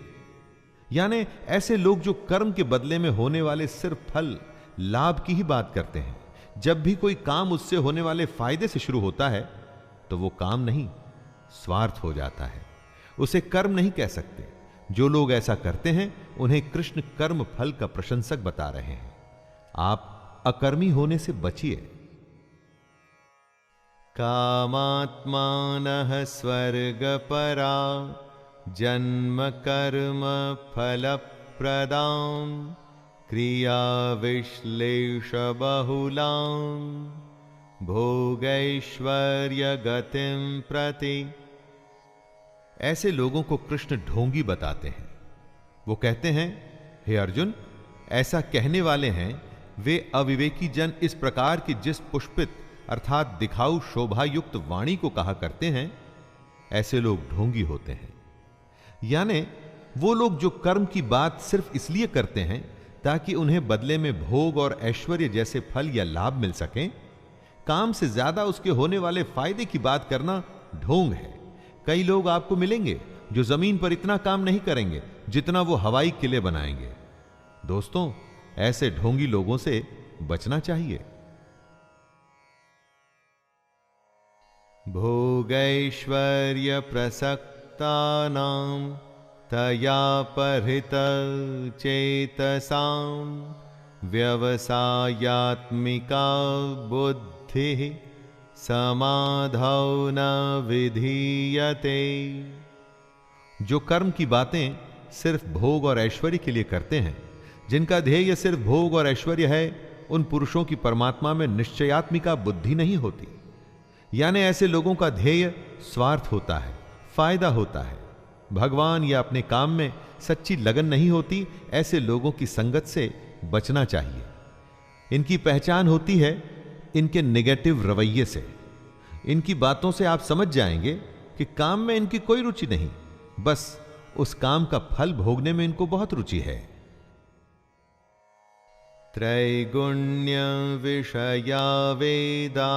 B: यानी ऐसे लोग जो कर्म के बदले में होने वाले सिर्फ फल लाभ की ही बात करते हैं। जब भी कोई काम उससे होने वाले फायदे से शुरू होता है तो वो काम नहीं, स्वार्थ हो जाता है, उसे कर्म नहीं कह सकते। जो लोग ऐसा करते हैं उन्हें कृष्ण कर्म फल का प्रशंसक बता रहे हैं। आप अकर्मी होने से बचिए।
C: कामात्मानः स्वर्गपरा जन्म कर्म फल प्रदां क्रिया विश्लेष बहुलां भोगैश्वर्य गतिं प्रति।
B: ऐसे लोगों को कृष्ण ढोंगी बताते हैं। वो कहते हैं, हे अर्जुन, ऐसा कहने वाले हैं वे अविवेकी जन इस प्रकार की जिस पुष्पित अर्थात दिखाऊ शोभा युक्त वाणी को कहा करते हैं, ऐसे लोग ढोंगी होते हैं। यानी वो लोग जो कर्म की बात सिर्फ इसलिए करते हैं ताकि उन्हें बदले में भोग और ऐश्वर्य जैसे फल या लाभ मिल सकें, काम से ज्यादा उसके होने वाले फायदे की बात करना ढोंग है। कई लोग आपको मिलेंगे जो जमीन पर इतना काम नहीं करेंगे जितना वो हवाई किले बनाएंगे। दोस्तों, ऐसे ढोंगी लोगों से बचना चाहिए।
C: भोगैश्वर्य प्रसक्तानां तया परित चेतसां व्यवसायात्मिका बुद्धिः समाधौ न विधीयते।
B: जो कर्म की बातें सिर्फ भोग और ऐश्वर्य के लिए करते हैं, जिनका ध्येय सिर्फ भोग और ऐश्वर्य है, उन पुरुषों की परमात्मा में निश्चयात्मिका बुद्धि नहीं होती। यानी ऐसे लोगों का ध्येय स्वार्थ होता है, फायदा होता है। भगवान या अपने काम में सच्ची लगन नहीं होती। ऐसे लोगों की संगत से बचना चाहिए। इनकी पहचान होती है इनके नेगेटिव रवैये से। इनकी बातों से आप समझ जाएंगे कि काम में इनकी कोई रुचि नहीं, बस उस काम का फल भोगने में इनको बहुत रुचि है।
C: त्रैगुण्य विषया वेदा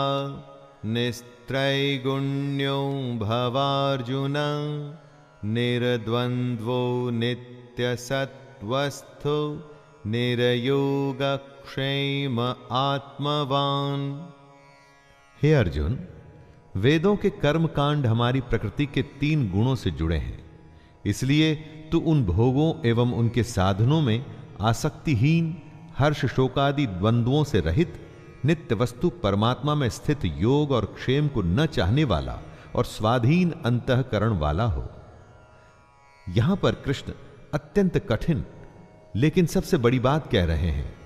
C: निस्त्रैगुण्यो भवार्जुन निर्द्वन्द्वो नित्यसत्वस्थो निर्योगक्षेम आत्मवान।
B: हे अर्जुन, वेदों के कर्म कांड हमारी प्रकृति के 3 गुणों से जुड़े हैं। इसलिए तू उन भोगों एवं उनके साधनों में आसक्तिहीन, हर्ष शोकादि द्वंद्वों से रहित, नित्य वस्तु परमात्मा में स्थित योग और क्षेम को न चाहने वाला और स्वाधीन अंतःकरण वाला हो। यहां पर कृष्ण अत्यंत कठिन लेकिन सबसे बड़ी बात कह रहे हैं।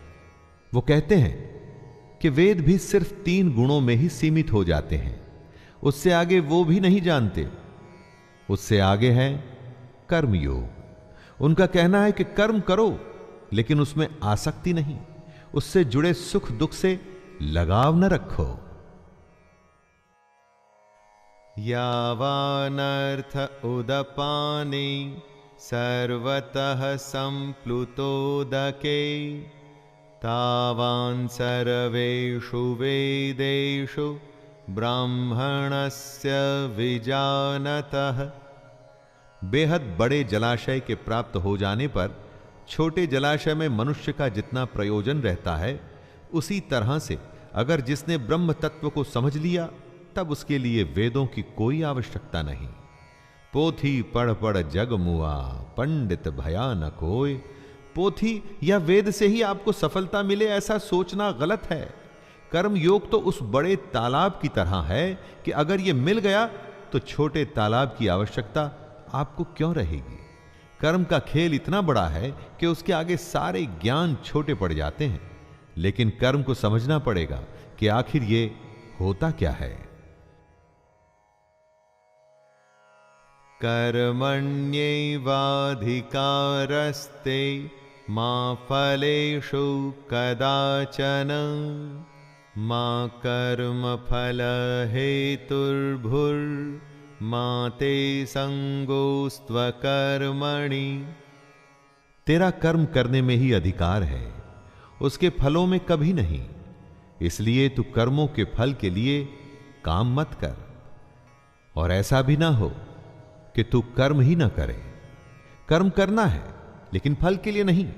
B: वो कहते हैं कि वेद भी सिर्फ 3 गुणों में ही सीमित हो जाते हैं, उससे आगे वो भी नहीं जानते। उससे आगे है कर्मयोग। उनका कहना है कि कर्म करो लेकिन उसमें आसक्ति नहीं, उससे जुड़े सुख दुख से लगाव न रखो।
C: यावानर्थ उदपाने सर्वतः संप्लुतोदके तावान् सर्वेषु वेदेषु ब्राह्मणस्य विजानतः।
B: बेहद बड़े जलाशय के प्राप्त हो जाने पर छोटे जलाशय में मनुष्य का जितना प्रयोजन रहता है, उसी तरह से अगर जिसने ब्रह्म तत्व को समझ लिया तब उसके लिए वेदों की कोई आवश्यकता नहीं। पोथी पढ़ पढ़ जग मुआ, पंडित भया न कोय। पोथी या वेद से ही आपको सफलता मिले ऐसा सोचना गलत है। कर्म योग तो उस बड़े तालाब की तरह है कि अगर यह मिल गया तो छोटे तालाब की आवश्यकता आपको क्यों रहेगी। कर्म का खेल इतना बड़ा है कि उसके आगे सारे ज्ञान छोटे पड़ जाते हैं। लेकिन कर्म को समझना पड़ेगा कि आखिर ये होता क्या है।
C: कर्मण्यैवाधिकारस्ते मा फलेषु कदाचन मा कर्मफल हेतुर्भुर्मा ते संगोस्त्वकर्मणि।
B: तेरा कर्म करने में ही अधिकार है, उसके फलों में कभी नहीं। इसलिए तू कर्मों के फल के लिए काम मत कर। और ऐसा भी ना हो कि तू कर्म ही ना करे। कर्म करना है लेकिन फल के लिए नहीं।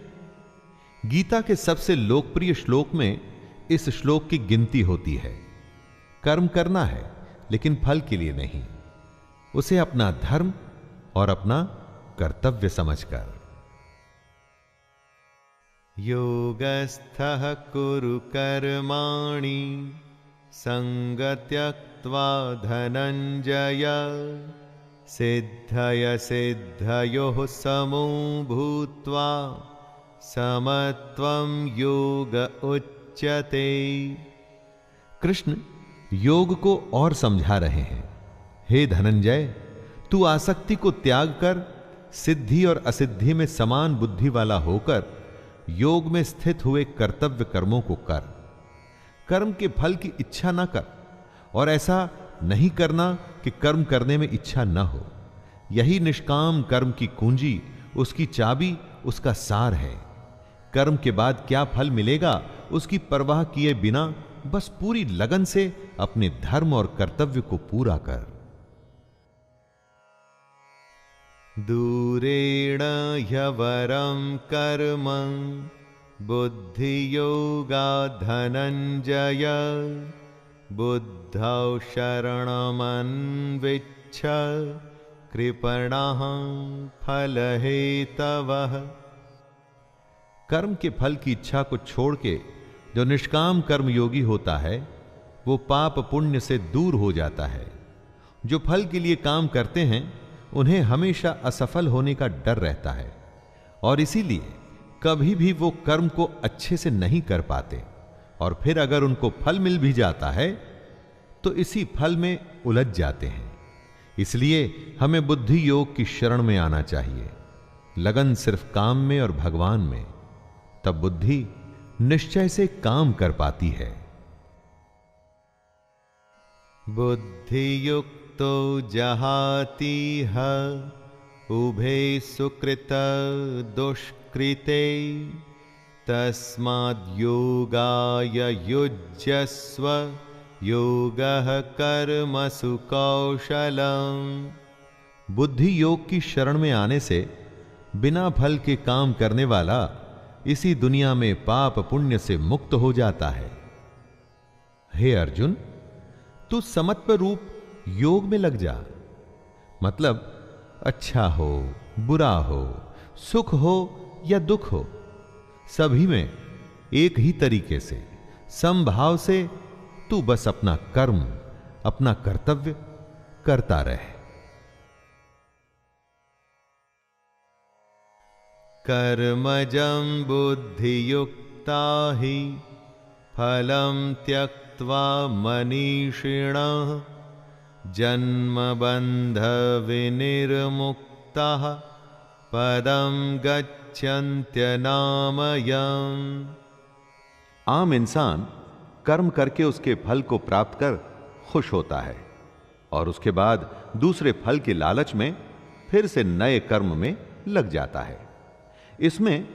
B: गीता के सबसे लोकप्रिय श्लोक में इस श्लोक की गिनती होती है। कर्म करना है लेकिन फल के लिए नहीं, उसे अपना धर्म और अपना कर्तव्य समझकर।
C: योगस्थः कुरु कर्माणि संगत्यक्त्वा धनंजय सिद्धय सिद्धयोः समो भूत्वा समत्वं योग उच्यते।
B: कृष्ण योग को और समझा रहे हैं। हे धनंजय, तू आसक्ति को त्याग कर सिद्धि और असिद्धि में समान बुद्धि वाला होकर योग में स्थित हुए कर्तव्य कर्मों को कर। कर्म के फल की इच्छा न कर, और ऐसा नहीं करना कि कर्म करने में इच्छा न हो। यही निष्काम कर्म की कुंजी, उसकी चाबी, उसका सार है। कर्म के बाद क्या फल मिलेगा उसकी परवाह किए बिना बस पूरी लगन से अपने धर्म और कर्तव्य को पूरा कर।
C: दूरेण ह्यवरं कर्म बुद्धि योगा धनंजय बुद्धौ शरणमन्विच्छ कृपणः फलहेतवः।
B: कर्म के फल की इच्छा को छोड़ के जो निष्काम कर्म योगी होता है वो पाप पुण्य से दूर हो जाता है। जो फल के लिए काम करते हैं उन्हें हमेशा असफल होने का डर रहता है, और इसीलिए कभी भी वो कर्म को अच्छे से नहीं कर पाते, और फिर अगर उनको फल मिल भी जाता है तो इसी फल में उलझ जाते हैं। इसलिए हमें बुद्धि योग की शरण में आना चाहिए। लगन सिर्फ काम में और भगवान में, तब बुद्धि निश्चय से काम कर पाती है।
C: बुद्धि युक्तो जहातीह उभे सुकृत दुष्कृते तस्माद् योगाय युज्यस्व योगः कर्मसु कौशलम्।
B: बुद्धि योग की शरण में आने से बिना फल के काम करने वाला इसी दुनिया में पाप पुण्य से मुक्त हो जाता है। हे अर्जुन, तू समत्व रूप योग में लग जा। मतलब अच्छा हो बुरा हो, सुख हो या दुख हो, सभी में एक ही तरीके से समभाव से तू बस अपना कर्म, अपना कर्तव्य करता रहे।
C: कर्मजं बुद्धियुक्ता हि फलं त्यक्त्वा मनीषिणः जन्मबन्ध विनिर्मुक्ताः पदं गच्छन्त्यनामयम्।
B: आम इंसान कर्म करके उसके फल को प्राप्त कर खुश होता है, और उसके बाद दूसरे फल के लालच में फिर से नए कर्म में लग जाता है। इसमें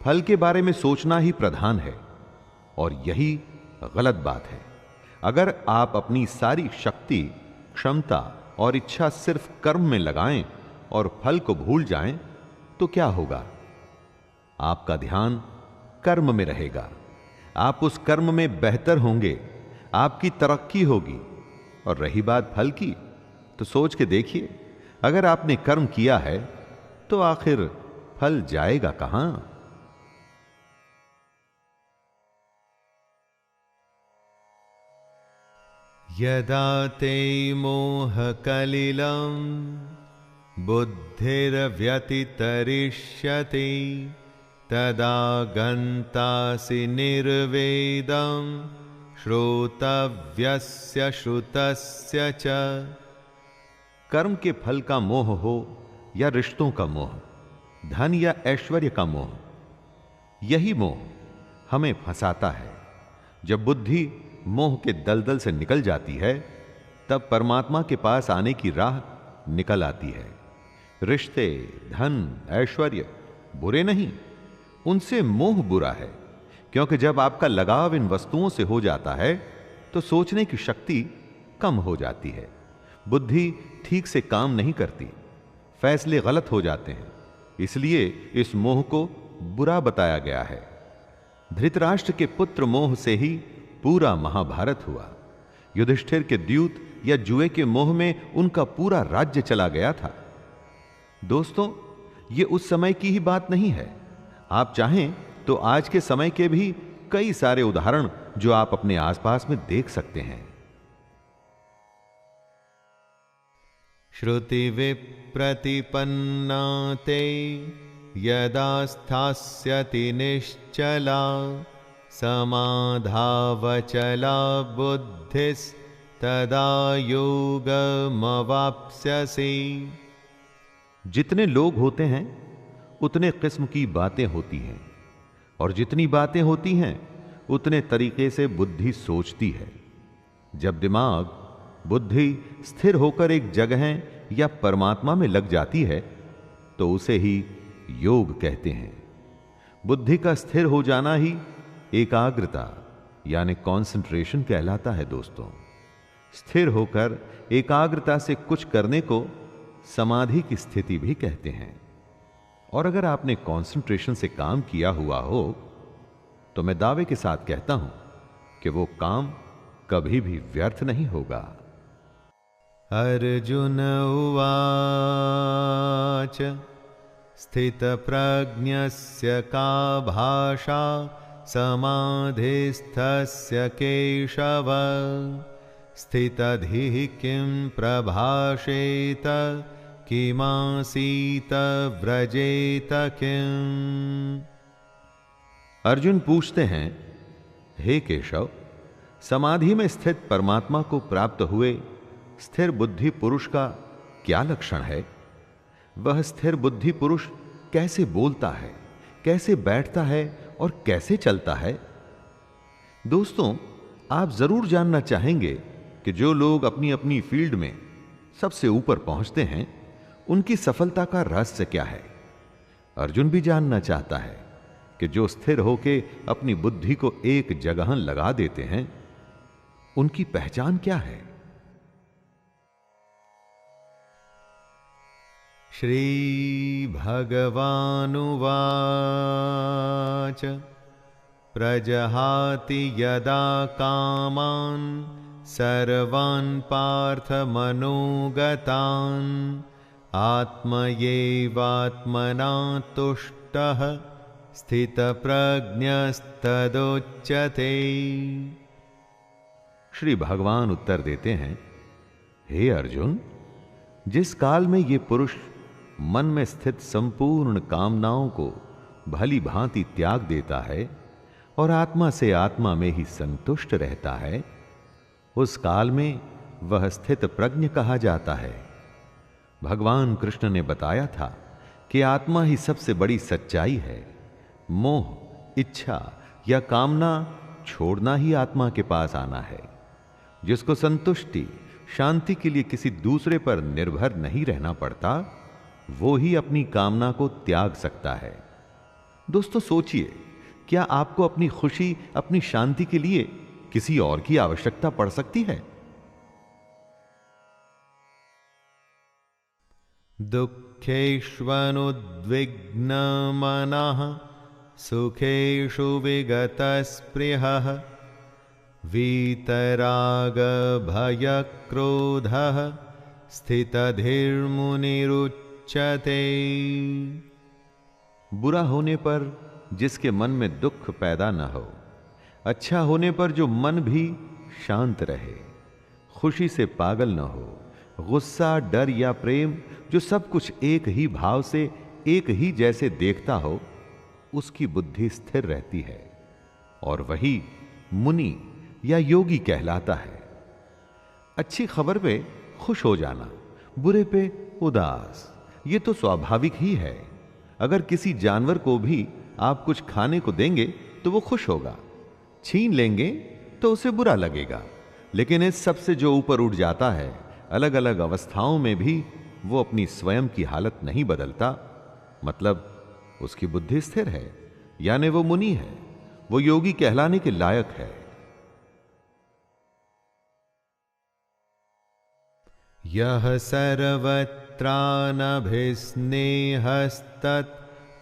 B: फल के बारे में सोचना ही प्रधान है, और यही गलत बात है। अगर आप अपनी सारी शक्ति, क्षमता और इच्छा सिर्फ कर्म में लगाएं और फल को भूल जाएं तो क्या होगा? आपका ध्यान कर्म में रहेगा, आप उस कर्म में बेहतर होंगे, आपकी तरक्की होगी। और रही बात फल की, तो सोच के देखिए, अगर आपने कर्म किया है तो आखिर फल जाएगा कहां?
C: यदा ते मोहकलिलं बुद्धिर्व्यतितरिष्यति तदा गन्तासि निर्वेदं श्रोतव्यस्य श्रुतस्य च।
B: कर्म के फल का मोह हो या रिश्तों का मोह, धन या ऐश्वर्य का मोह, यही मोह हमें फंसाता है। जब बुद्धि मोह के दलदल से निकल जाती है तब परमात्मा के पास आने की राह निकल आती है। रिश्ते, धन, ऐश्वर्य बुरे नहीं, उनसे मोह बुरा है, क्योंकि जब आपका लगाव इन वस्तुओं से हो जाता है तो सोचने की शक्ति कम हो जाती है, बुद्धि ठीक से काम नहीं करती, फैसले गलत हो जाते हैं। इसलिए इस मोह को बुरा बताया गया है। धृतराष्ट्र के पुत्र मोह से ही पूरा महाभारत हुआ। युधिष्ठिर के द्यूत या जुए के मोह में उनका पूरा राज्य चला गया था। दोस्तों, ये उस समय की ही बात नहीं है। आप चाहें तो आज के समय के भी कई सारे उदाहरण जो आप अपने आसपास में देख सकते हैं।
C: श्रुति विप्रतिपन्ना ते यदा स्थास्यति निश्चला समाधावचला बुद्धिस्तदा योगमवाप्स्यसि।
B: जितने लोग होते हैं उतने किस्म की बातें होती हैं, और जितनी बातें होती हैं उतने तरीके से बुद्धि सोचती है। जब दिमाग, बुद्धि स्थिर होकर एक जगह या परमात्मा में लग जाती है तो उसे ही योग कहते हैं। बुद्धि का स्थिर हो जाना ही एकाग्रता यानी कंसंट्रेशन कहलाता है। दोस्तों, स्थिर होकर एकाग्रता से कुछ करने को समाधि की स्थिति भी कहते हैं। और अगर आपने कंसंट्रेशन से काम किया हुआ हो तो मैं दावे के साथ कहता हूं कि वो काम कभी भी व्यर्थ नहीं होगा।
C: अर्जुन उवाच स्थितप्रज्ञस्य का भाषा समाधिस्थस्य केशव स्थितधिः किं प्रभाषेत किमासीत व्रजेत किम्।
B: अर्जुन पूछते हैं, हे केशव, समाधि में स्थित परमात्मा को प्राप्त हुए स्थिर बुद्धि पुरुष का क्या लक्षण है? वह स्थिर बुद्धि पुरुष कैसे बोलता है, कैसे बैठता है और कैसे चलता है? दोस्तों, आप जरूर जानना चाहेंगे कि जो लोग अपनी अपनी फील्ड में सबसे ऊपर पहुंचते हैं उनकी सफलता का रहस्य क्या है। अर्जुन भी जानना चाहता है कि जो स्थिर होके अपनी बुद्धि को एक जगह लगा देते हैं उनकी पहचान क्या है।
C: श्री भगवानुवाच प्रजहाति यदा कामान् सर्वान् पार्थ मनोगतान् आत्मयैवात्मना तुष्टः स्थितप्रज्ञस्तदोच्यते।
B: श्री भगवान उत्तर देते हैं, हे अर्जुन, जिस काल में ये पुरुष मन में स्थित संपूर्ण कामनाओं को भली भांति त्याग देता है और आत्मा से आत्मा में ही संतुष्ट रहता है, उस काल में वह स्थित प्रज्ञ कहा जाता है। भगवान कृष्ण ने बताया था कि आत्मा ही सबसे बड़ी सच्चाई है। मोह, इच्छा या कामना छोड़ना ही आत्मा के पास आना है। जिसको संतुष्टि, शांति के लिए किसी दूसरे पर निर्भर नहीं रहना पड़ता, वो ही अपनी कामना को त्याग सकता है। दोस्तों, सोचिए, क्या आपको अपनी खुशी, अपनी शांति के लिए किसी और की आवश्यकता पड़ सकती है?
C: दुःखेष्वनुद्विग्नमनः सुखेषु विगतस्पृहः वीतरागभयक्रोधः स्थितधीर्मुनिरुच्यते।
B: बुरा होने पर जिसके मन में दुख पैदा न हो, अच्छा होने पर जो मन भी शांत रहे, खुशी से पागल न हो, गुस्सा, डर या प्रेम, जो सब कुछ एक ही भाव से एक ही जैसे देखता हो, उसकी बुद्धि स्थिर रहती है और वही मुनि या योगी कहलाता है। अच्छी खबर पे खुश हो जाना, बुरे पे उदास, ये तो स्वाभाविक ही है। अगर किसी जानवर को भी आप कुछ खाने को देंगे तो वो खुश होगा, छीन लेंगे तो उसे बुरा लगेगा। लेकिन इस सब से जो ऊपर उठ जाता है, अलग अलग अवस्थाओं में भी वो अपनी स्वयं की हालत नहीं बदलता, मतलब उसकी बुद्धि स्थिर है, यानी वो मुनि है। वो योगी कहलाने के लायक है।
C: यह सर्वत्रानभिस्नेहस्तत्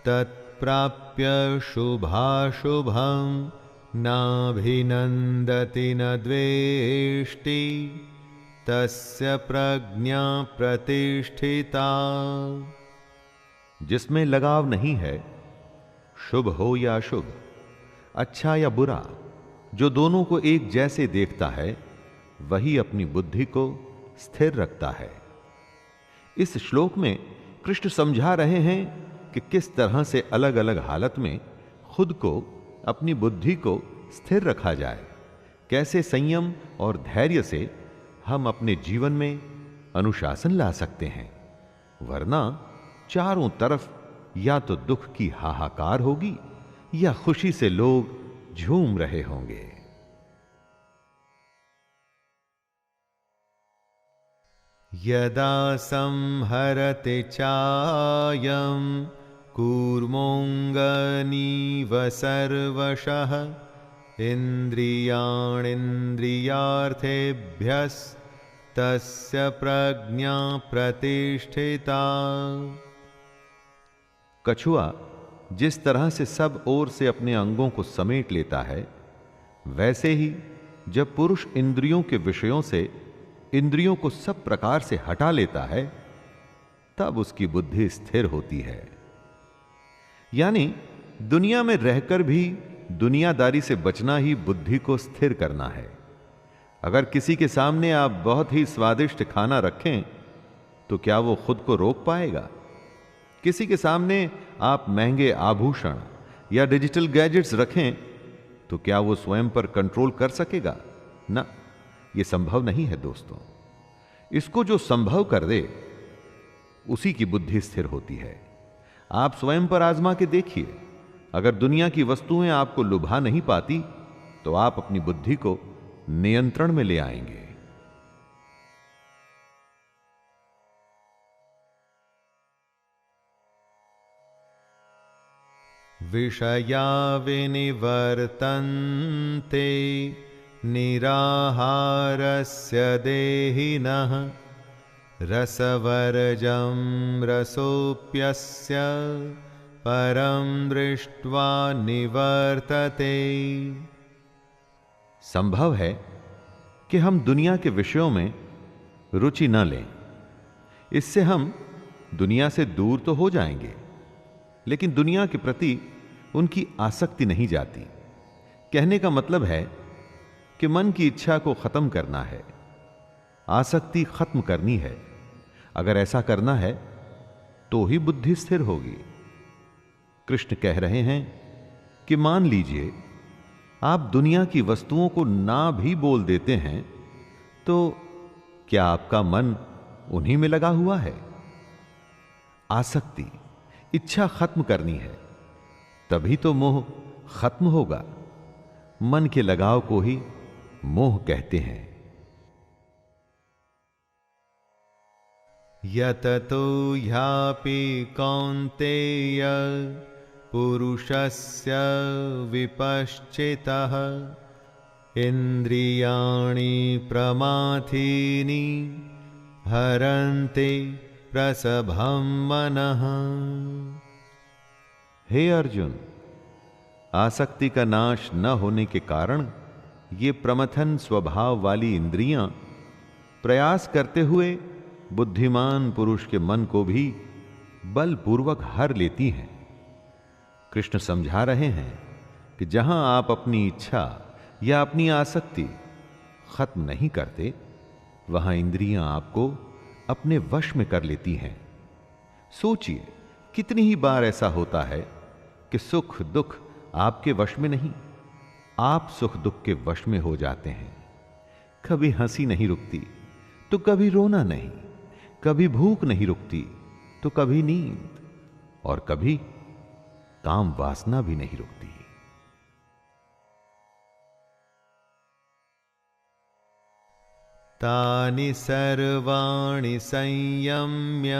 C: तत्प्राप्य शुभाशुभं नाभिनन्दति न द्वेष्टि तस्य प्रज्ञा प्रतिष्ठिता।
B: जिसमें लगाव नहीं है, शुभ हो या अशुभ, अच्छा या बुरा, जो दोनों को एक जैसे देखता है, वही अपनी बुद्धि को स्थिर रखता है। इस श्लोक में कृष्ण समझा रहे हैं कि किस तरह से अलग अलग हालत में खुद को, अपनी बुद्धि को स्थिर रखा जाए, कैसे संयम और धैर्य से हम अपने जीवन में अनुशासन ला सकते हैं, वरना चारों तरफ या तो दुख की हाहाकार होगी या खुशी से लोग झूम रहे होंगे।
C: यदा संहरते चायं कूर्मोऽङ्गनीव सर्वशः इन्द्रियाणीन्द्रियार्थेभ्यस्तस्य प्रज्ञा प्रतिष्ठिता।
B: कछुआ जिस तरह से सब ओर से अपने अंगों को समेट लेता है, वैसे ही जब पुरुष इंद्रियों के विषयों से इंद्रियों को सब प्रकार से हटा लेता है, तब उसकी बुद्धि स्थिर होती है। यानी दुनिया में रहकर भी दुनियादारी से बचना ही बुद्धि को स्थिर करना है। अगर किसी के सामने आप बहुत ही स्वादिष्ट खाना रखें तो क्या वो खुद को रोक पाएगा? किसी के सामने आप महंगे आभूषण या डिजिटल गैजेट्स रखें तो क्या वो स्वयं पर कंट्रोल कर सकेगा? ना, ये संभव नहीं है दोस्तों। इसको जो संभव कर दे उसी की बुद्धि स्थिर होती है। आप स्वयं पर आजमा के देखिए, अगर दुनिया की वस्तुएं आपको लुभा नहीं पाती तो आप अपनी बुद्धि को नियंत्रण में ले आएंगे।
C: विषया विनिवर्तन्ते निराहारस्य देहिनः रसवर्जं रसोऽप्यस्य परं दृष्ट्वा निवर्तते।
B: संभव है कि हम दुनिया के विषयों में रुचि न लें, इससे हम दुनिया से दूर तो हो जाएंगे, लेकिन दुनिया के प्रति उनकी आसक्ति नहीं जाती। कहने का मतलब है कि मन की इच्छा को खत्म करना है, आसक्ति खत्म करनी है। अगर ऐसा करना है तो ही बुद्धि स्थिर होगी। कृष्ण कह रहे हैं कि मान लीजिए आप दुनिया की वस्तुओं को ना भी बोल देते हैं, तो क्या आपका मन उन्हीं में लगा हुआ है? आसक्ति, इच्छा खत्म करनी है, तभी तो मोह खत्म होगा। मन के लगाव को ही मोह कहते हैं।
C: यततो ह्यापि कौन्तेय पुरुषस्य विपश्चितः इन्द्रियाणि प्रमाथीनि हरन्ते प्रसभं मनः।
B: हे अर्जुन, आसक्ति का नाश न होने के कारण ये प्रमथन स्वभाव वाली इंद्रियां प्रयास करते हुए बुद्धिमान पुरुष के मन को भी बलपूर्वक हर लेती हैं। कृष्ण समझा रहे हैं कि जहां आप अपनी इच्छा या अपनी आसक्ति खत्म नहीं करते, वहां इंद्रियां आपको अपने वश में कर लेती हैं। सोचिए, कितनी ही बार ऐसा होता है कि सुख दुख आपके वश में नहीं, आप सुख दुख के वश में हो जाते हैं। कभी हंसी नहीं रुकती तो कभी रोना नहीं, कभी भूख नहीं रुकती तो कभी नींद, और कभी काम वासना भी नहीं रुकती।
C: तानि सर्वाणि संयम्य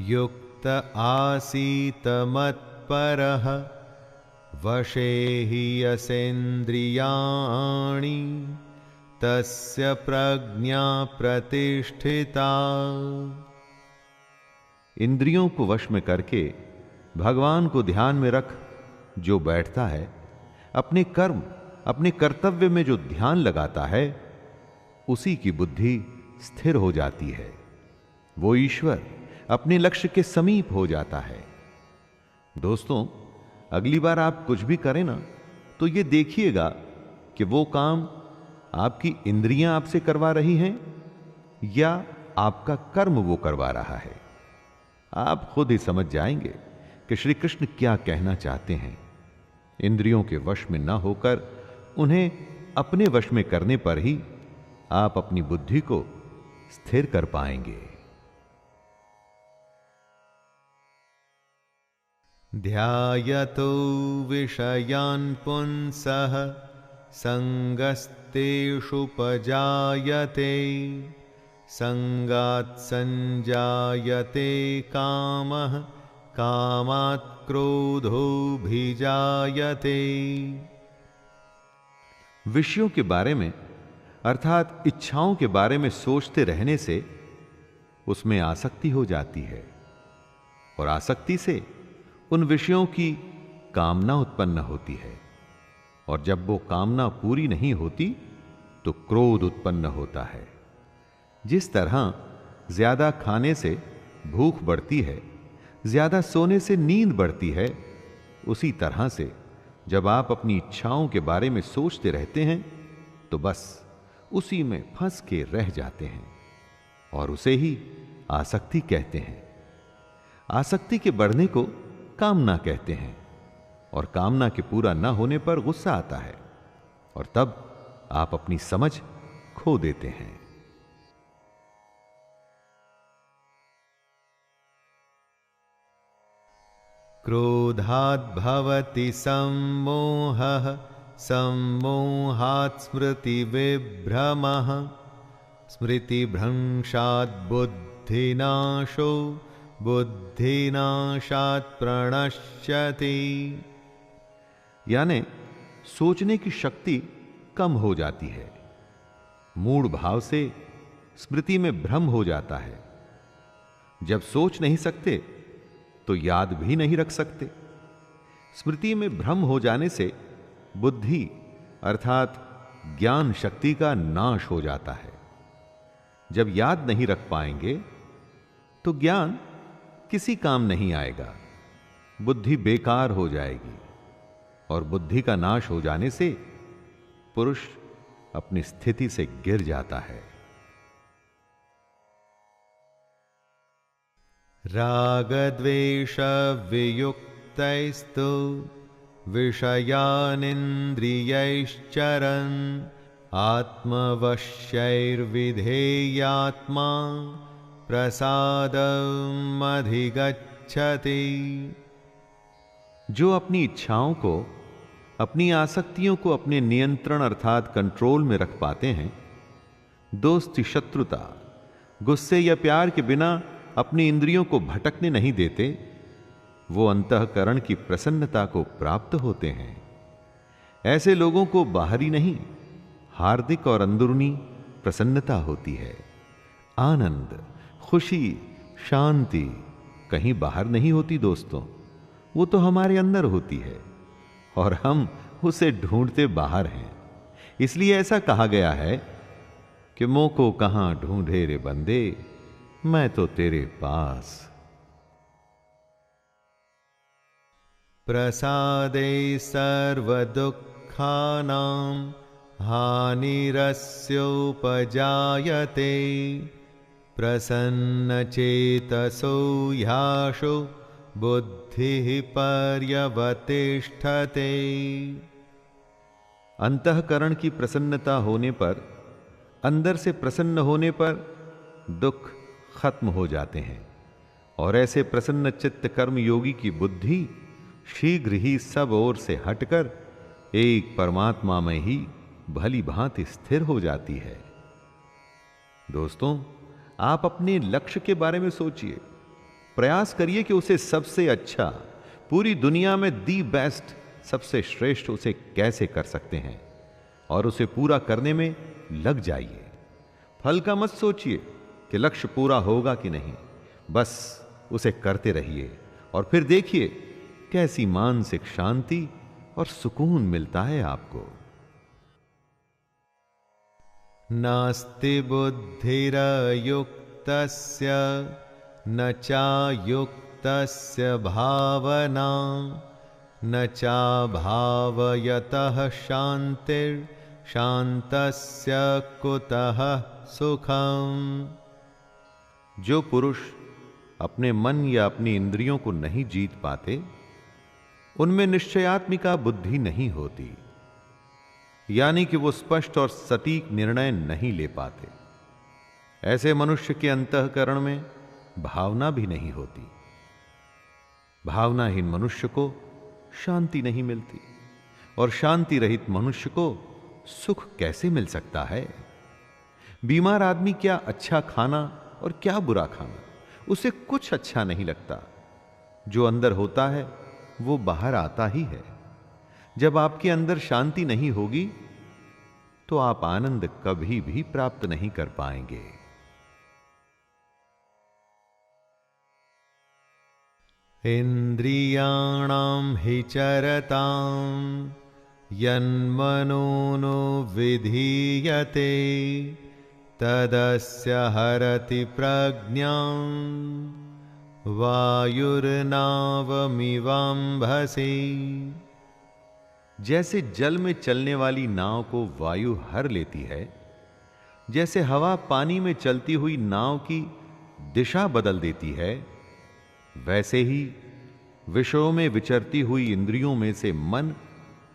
C: युक्त आसीत मत्परः वशे हि यसेन्द्रियाणि तस्य प्रज्ञा प्रतिष्ठिता।
B: इंद्रियों को वश में करके भगवान को ध्यान में रख जो बैठता है, अपने कर्म अपने कर्तव्य में जो ध्यान लगाता है, उसी की बुद्धि स्थिर हो जाती है। वो ईश्वर अपने लक्ष्य के समीप हो जाता है। दोस्तों, अगली बार आप कुछ भी करें ना, तो ये देखिएगा कि वो काम आपकी इंद्रियां आपसे करवा रही हैं या आपका कर्म वो करवा रहा है। आप खुद ही समझ जाएंगे कि श्री कृष्ण क्या कहना चाहते हैं। इंद्रियों के वश में ना होकर उन्हें अपने वश में करने पर ही आप अपनी बुद्धि को स्थिर कर पाएंगे।
C: ध्यायतो विषयान् पुंसः संगस्तेषुपजायते संगात् संजायते कामः कामात् क्रोधोऽभिजायते।
B: विषयों के बारे में अर्थात इच्छाओं के बारे में सोचते रहने से उसमें आसक्ति हो जाती है और आसक्ति से उन विषयों की कामना उत्पन्न होती है, और जब वो कामना पूरी नहीं होती तो क्रोध उत्पन्न होता है। जिस तरह ज्यादा खाने से भूख बढ़ती है, ज्यादा सोने से नींद बढ़ती है, उसी तरह से जब आप अपनी इच्छाओं के बारे में सोचते रहते हैं तो बस उसी में फंस के रह जाते हैं, और उसे ही आसक्ति कहते हैं। आसक्ति के बढ़ने को कामना कहते हैं, और कामना के पूरा न होने पर गुस्सा आता है, और तब आप अपनी समझ खो देते हैं।
C: क्रोधाद् भवति सम्मोहः सम्मोहात् स्मृतिविभ्रमः स्मृतिभ्रंशात् बुद्धिनाशो बुद्धिनाशात् प्रणश्यति।
B: यानी सोचने की शक्ति कम हो जाती है, मूढ़ भाव से स्मृति में भ्रम हो जाता है। जब सोच नहीं सकते तो याद भी नहीं रख सकते। स्मृति में भ्रम हो जाने से बुद्धि अर्थात ज्ञान शक्ति का नाश हो जाता है। जब याद नहीं रख पाएंगे तो ज्ञान किसी काम नहीं आएगा, बुद्धि बेकार हो जाएगी, और बुद्धि का नाश हो जाने से पुरुष अपनी स्थिति से गिर जाता है।
C: रागद्वेष वियुक्तैस्तु विषयानिन्द्रियैश्चरन् आत्मवश्यैर्विधेयात्मा प्रसादमधिगच्छति।
B: जो अपनी इच्छाओं को, अपनी आसक्तियों को अपने नियंत्रण अर्थात कंट्रोल में रख पाते हैं, दोस्ती शत्रुता गुस्से या प्यार के बिना अपनी इंद्रियों को भटकने नहीं देते, वो अंतःकरण की प्रसन्नता को प्राप्त होते हैं। ऐसे लोगों को बाहरी नहीं, हार्दिक और अंदरूनी प्रसन्नता होती है। आनंद, खुशी, शांति कहीं बाहर नहीं होती दोस्तों, वो तो हमारे अंदर होती है, और हम उसे ढूंढते बाहर हैं। इसलिए ऐसा कहा गया है कि मोह को कहां ढूंढे रे बंदे, मैं तो तेरे पास।
C: प्रसादे सर्वदुःखानां हानिरस्योपजायते प्रसन्नचेतसो ह्याशो बुद्धिः पर्यवतिष्ठते।
B: अंतःकरण की प्रसन्नता होने पर, अंदर से प्रसन्न होने पर दुख खत्म हो जाते हैं, और ऐसे प्रसन्न चित्त कर्म योगी की बुद्धि शीघ्र ही सब ओर से हटकर एक परमात्मा में ही भली भांति स्थिर हो जाती है। दोस्तों, आप अपने लक्ष्य के बारे में सोचिए, प्रयास करिए कि उसे सबसे अच्छा, पूरी दुनिया में दी बेस्ट सबसे श्रेष्ठ उसे कैसे कर सकते हैं और उसे पूरा करने में लग जाइए। फल का मत सोचिए कि लक्ष्य पूरा होगा कि नहीं, बस उसे करते रहिए और फिर देखिए कैसी मानसिक शांति और सुकून मिलता है आपको।
C: नास्ति बुद्धिरयुक्तस्य न चायुक्तस्य भावना न चाभावयतः शांतिर्शान्तस्य कुतः सुखम।
B: जो पुरुष अपने मन या अपनी इंद्रियों को नहीं जीत पाते, उनमें निश्चयात्मिका बुद्धि नहीं होती, यानी कि वो स्पष्ट और सटीक निर्णय नहीं ले पाते। ऐसे मनुष्य के अंतःकरण में भावना भी नहीं होती। भावनाहीन मनुष्य को शांति नहीं मिलती, और शांति रहित मनुष्य को सुख कैसे मिल सकता है? बीमार आदमी क्या अच्छा खाना और क्या बुरा खाना, उसे कुछ अच्छा नहीं लगता। जो अंदर होता है वो बाहर आता ही है। जब आपके अंदर शांति नहीं होगी तो आप आनंद कभी भी प्राप्त नहीं कर पाएंगे।
C: इंद्रियाणां हि चरतां यन्मनोनो विधीयते तदस्य हरति प्रज्ञां वायुर्नावमिवाम्भसि।
B: जैसे जल में चलने वाली नाव को वायु हर लेती है, जैसे हवा पानी में चलती हुई नाव की दिशा बदल देती है, वैसे ही विषयों में विचरती हुई इंद्रियों में से मन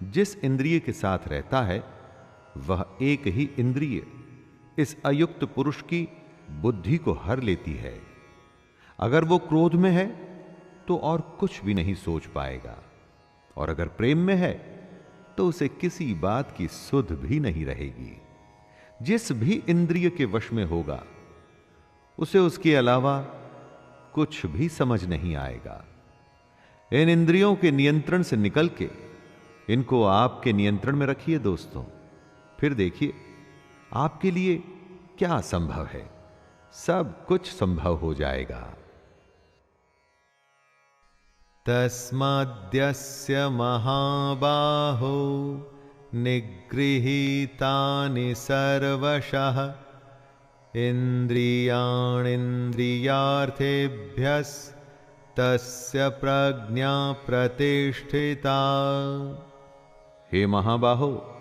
B: जिस इंद्रिय के साथ रहता है वह एक ही इंद्रिय इस अयुक्त पुरुष की बुद्धि को हर लेती है। अगर वो क्रोध में है तो और कुछ भी नहीं सोच पाएगा, और अगर प्रेम में है तो उसे किसी बात की सुध भी नहीं रहेगी। जिस भी इंद्रिय के वश में होगा उसे उसके अलावा कुछ भी समझ नहीं आएगा। इन इंद्रियों के नियंत्रण से निकल के इनको आपके नियंत्रण में रखिए दोस्तों, फिर देखिए आपके लिए क्या संभव है। सब कुछ संभव हो जाएगा।
C: तस्माद्यस्य महाबाहो निगृहीतानि सर्वशः इन्द्रियाणीन्द्रियार्थेभ्यस्तस्य प्रज्ञा प्रतिष्ठिता।
B: हे महाबाहो,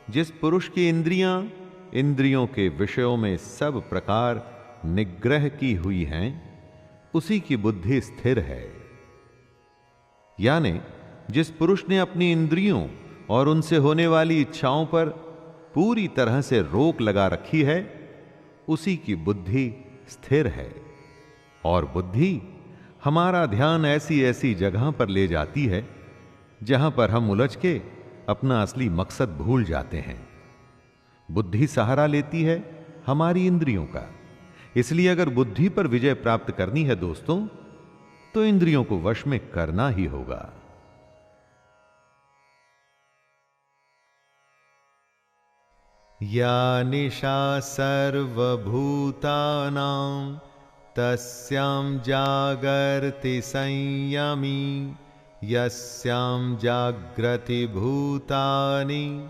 B: जिस पुरुष की इंद्रियां इंद्रियों के विषयों में सब प्रकार निग्रह की हुई हैं, उसी की बुद्धि स्थिर है। यानी जिस पुरुष ने अपनी इंद्रियों और उनसे होने वाली इच्छाओं पर पूरी तरह से रोक लगा रखी है, उसी की बुद्धि स्थिर है। और बुद्धि हमारा ध्यान ऐसी ऐसी जगह पर ले जाती है जहां पर हम उलझ के अपना असली मकसद भूल जाते हैं। बुद्धि सहारा लेती है हमारी इंद्रियों का। इसलिए अगर बुद्धि पर विजय प्राप्त करनी है दोस्तों, तो इंद्रियों को वश में करना ही होगा।
C: या निशा सर्वभूतानां तस्यां जागर्ति संयमी यस्यां जाग्रति भूतानि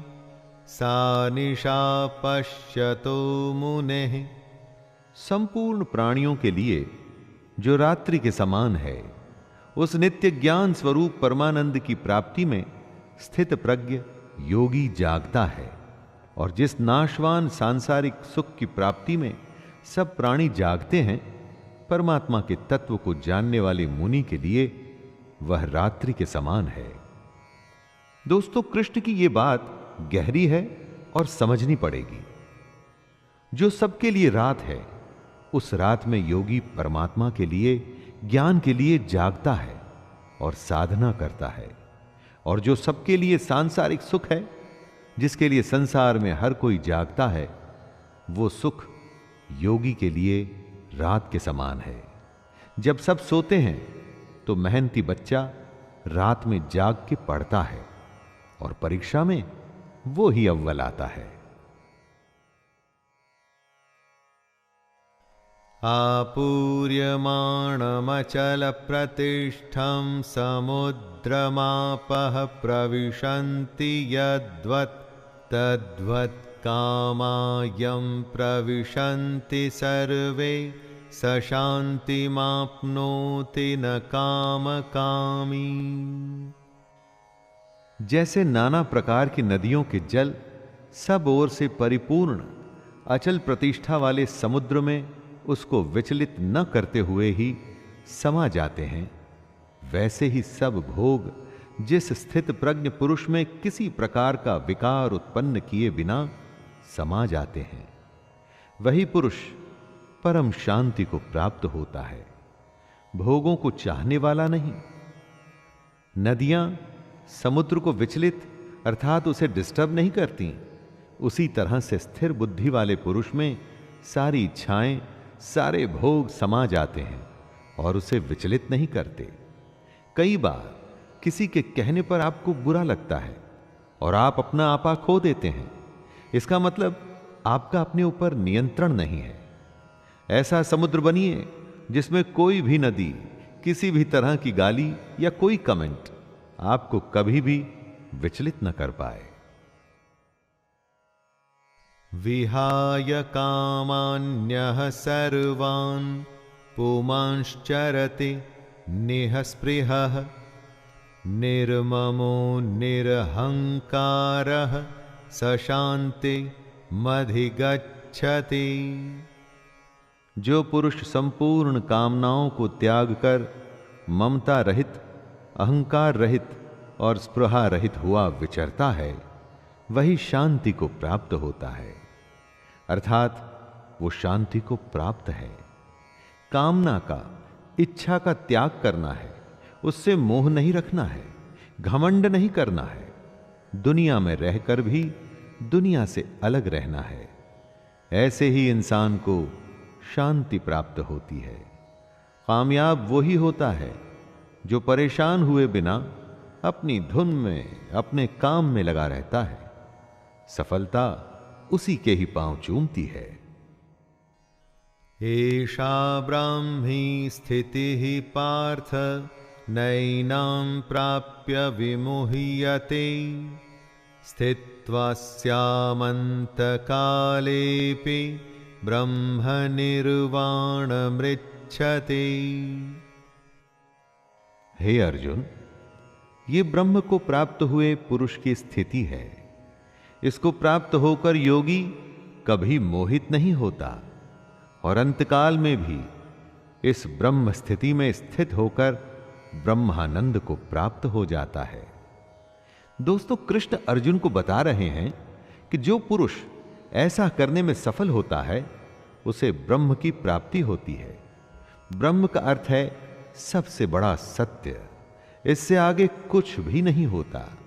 C: सा निशा पश्यतो मुनेः।
B: संपूर्ण प्राणियों के लिए जो रात्रि के समान है, उस नित्य ज्ञान स्वरूप परमानंद की प्राप्ति में स्थित प्रज्ञ योगी जागता है। और जिस नाशवान सांसारिक सुख की प्राप्ति में सब प्राणी जागते हैं, परमात्मा के तत्व को जानने वाले मुनि के लिए वह रात्रि के समान है। दोस्तों, कृष्ण की यह बात गहरी है और समझनी पड़ेगी। जो सबके लिए रात है, उस रात में योगी परमात्मा के लिए, ज्ञान के लिए जागता है और साधना करता है। और जो सबके लिए सांसारिक सुख है, जिसके लिए संसार में हर कोई जागता है, वो सुख योगी के लिए रात के समान है। जब सब सोते हैं तो मेहनती बच्चा रात में जाग के पढ़ता है और परीक्षा में वो ही अव्वल आता है।
C: आपूर्यमाणमचल प्रतिष्ठं समुद्रमापः प्रविशन्ति यद्वत् तद्वत् कामायं प्रविशन्ति सर्वे स शान्तिमाप्नोति न कामकामी।
B: जैसे नाना प्रकार की नदियों के जल सब ओर से परिपूर्ण अचल प्रतिष्ठा वाले समुद्र में उसको विचलित न करते हुए ही समा जाते हैं, वैसे ही सब भोग जिस स्थित प्रज्ञ पुरुष में किसी प्रकार का विकार उत्पन्न किए बिना समा जाते हैं, वही पुरुष परम शांति को प्राप्त होता है, भोगों को चाहने वाला नहीं। नदियां समुद्र को विचलित अर्थात उसे डिस्टर्ब नहीं करती, उसी तरह से स्थिर बुद्धि वाले पुरुष में सारी इच्छाएं, सारे भोग समा जाते हैं और उसे विचलित नहीं करते। कई बार किसी के कहने पर आपको बुरा लगता है और आप अपना आपा खो देते हैं, इसका मतलब आपका अपने ऊपर नियंत्रण नहीं है। ऐसा समुद्र बनिए जिसमें कोई भी नदी, किसी भी तरह की गाली या कोई कमेंट आपको कभी भी विचलित न कर पाए।
C: विहाय कामान्यः सर्वान् पुमांश्चरति निःस्पृहः निर्ममो निरहंकारः स शान्तिमधिगच्छति।
B: जो पुरुष संपूर्ण कामनाओं को त्याग कर ममता रहित, अहंकार रहित और स्पृहा रहित हुआ विचरता है, वही शांति को प्राप्त होता है, अर्थात वो शांति को प्राप्त है। कामना का, इच्छा का त्याग करना है, उससे मोह नहीं रखना है, घमंड नहीं करना है, दुनिया में रहकर भी दुनिया से अलग रहना है। ऐसे ही इंसान को शांति प्राप्त होती है। कामयाब वही होता है जो परेशान हुए बिना अपनी धुन में, अपने काम में लगा रहता है। सफलता उसी के ही पांव चूमती है।
C: एषा ब्राह्मी स्थितिः पार्थ नैनां प्राप्य विमुह्यते स्थित्वा स्यामन्तकालेऽपि ब्रह्मनिर्वाणमृच्छते।
B: हे अर्जुन, ये ब्रह्म को प्राप्त हुए पुरुष की स्थिति है। इसको प्राप्त होकर योगी कभी मोहित नहीं होता और अंतकाल में भी इस ब्रह्म स्थिति में स्थित होकर ब्रह्मानंद को प्राप्त हो जाता है। दोस्तों, कृष्ण अर्जुन को बता रहे हैं कि जो पुरुष ऐसा करने में सफल होता है उसे ब्रह्म की प्राप्ति होती है। ब्रह्म का अर्थ है सबसे बड़ा सत्य, इससे आगे कुछ भी नहीं होता।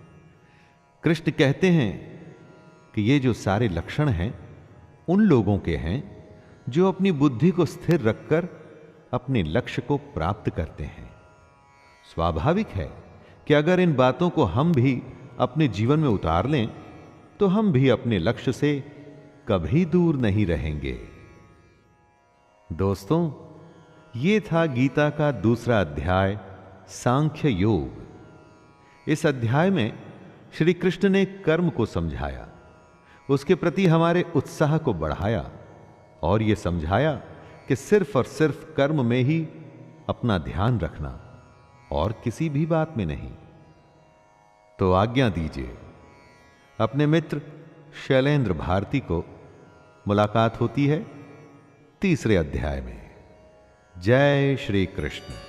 B: कृष्ण कहते हैं कि ये जो सारे लक्षण हैं उन लोगों के हैं जो अपनी बुद्धि को स्थिर रखकर अपने लक्ष्य को प्राप्त करते हैं। स्वाभाविक है कि अगर इन बातों को हम भी अपने जीवन में उतार लें तो हम भी अपने लक्ष्य से कभी दूर नहीं रहेंगे। दोस्तों, ये था गीता का दूसरा अध्याय, सांख्य योग। इस अध्याय में श्री कृष्ण ने कर्म को समझाया, उसके प्रति हमारे उत्साह को बढ़ाया और यह समझाया कि सिर्फ और सिर्फ कर्म में ही अपना ध्यान रखना और किसी भी बात में नहीं। तो आज्ञा दीजिए, अपने मित्र शैलेंद्र भारती को मुलाकात होती है तीसरे अध्याय में। जय श्री कृष्ण।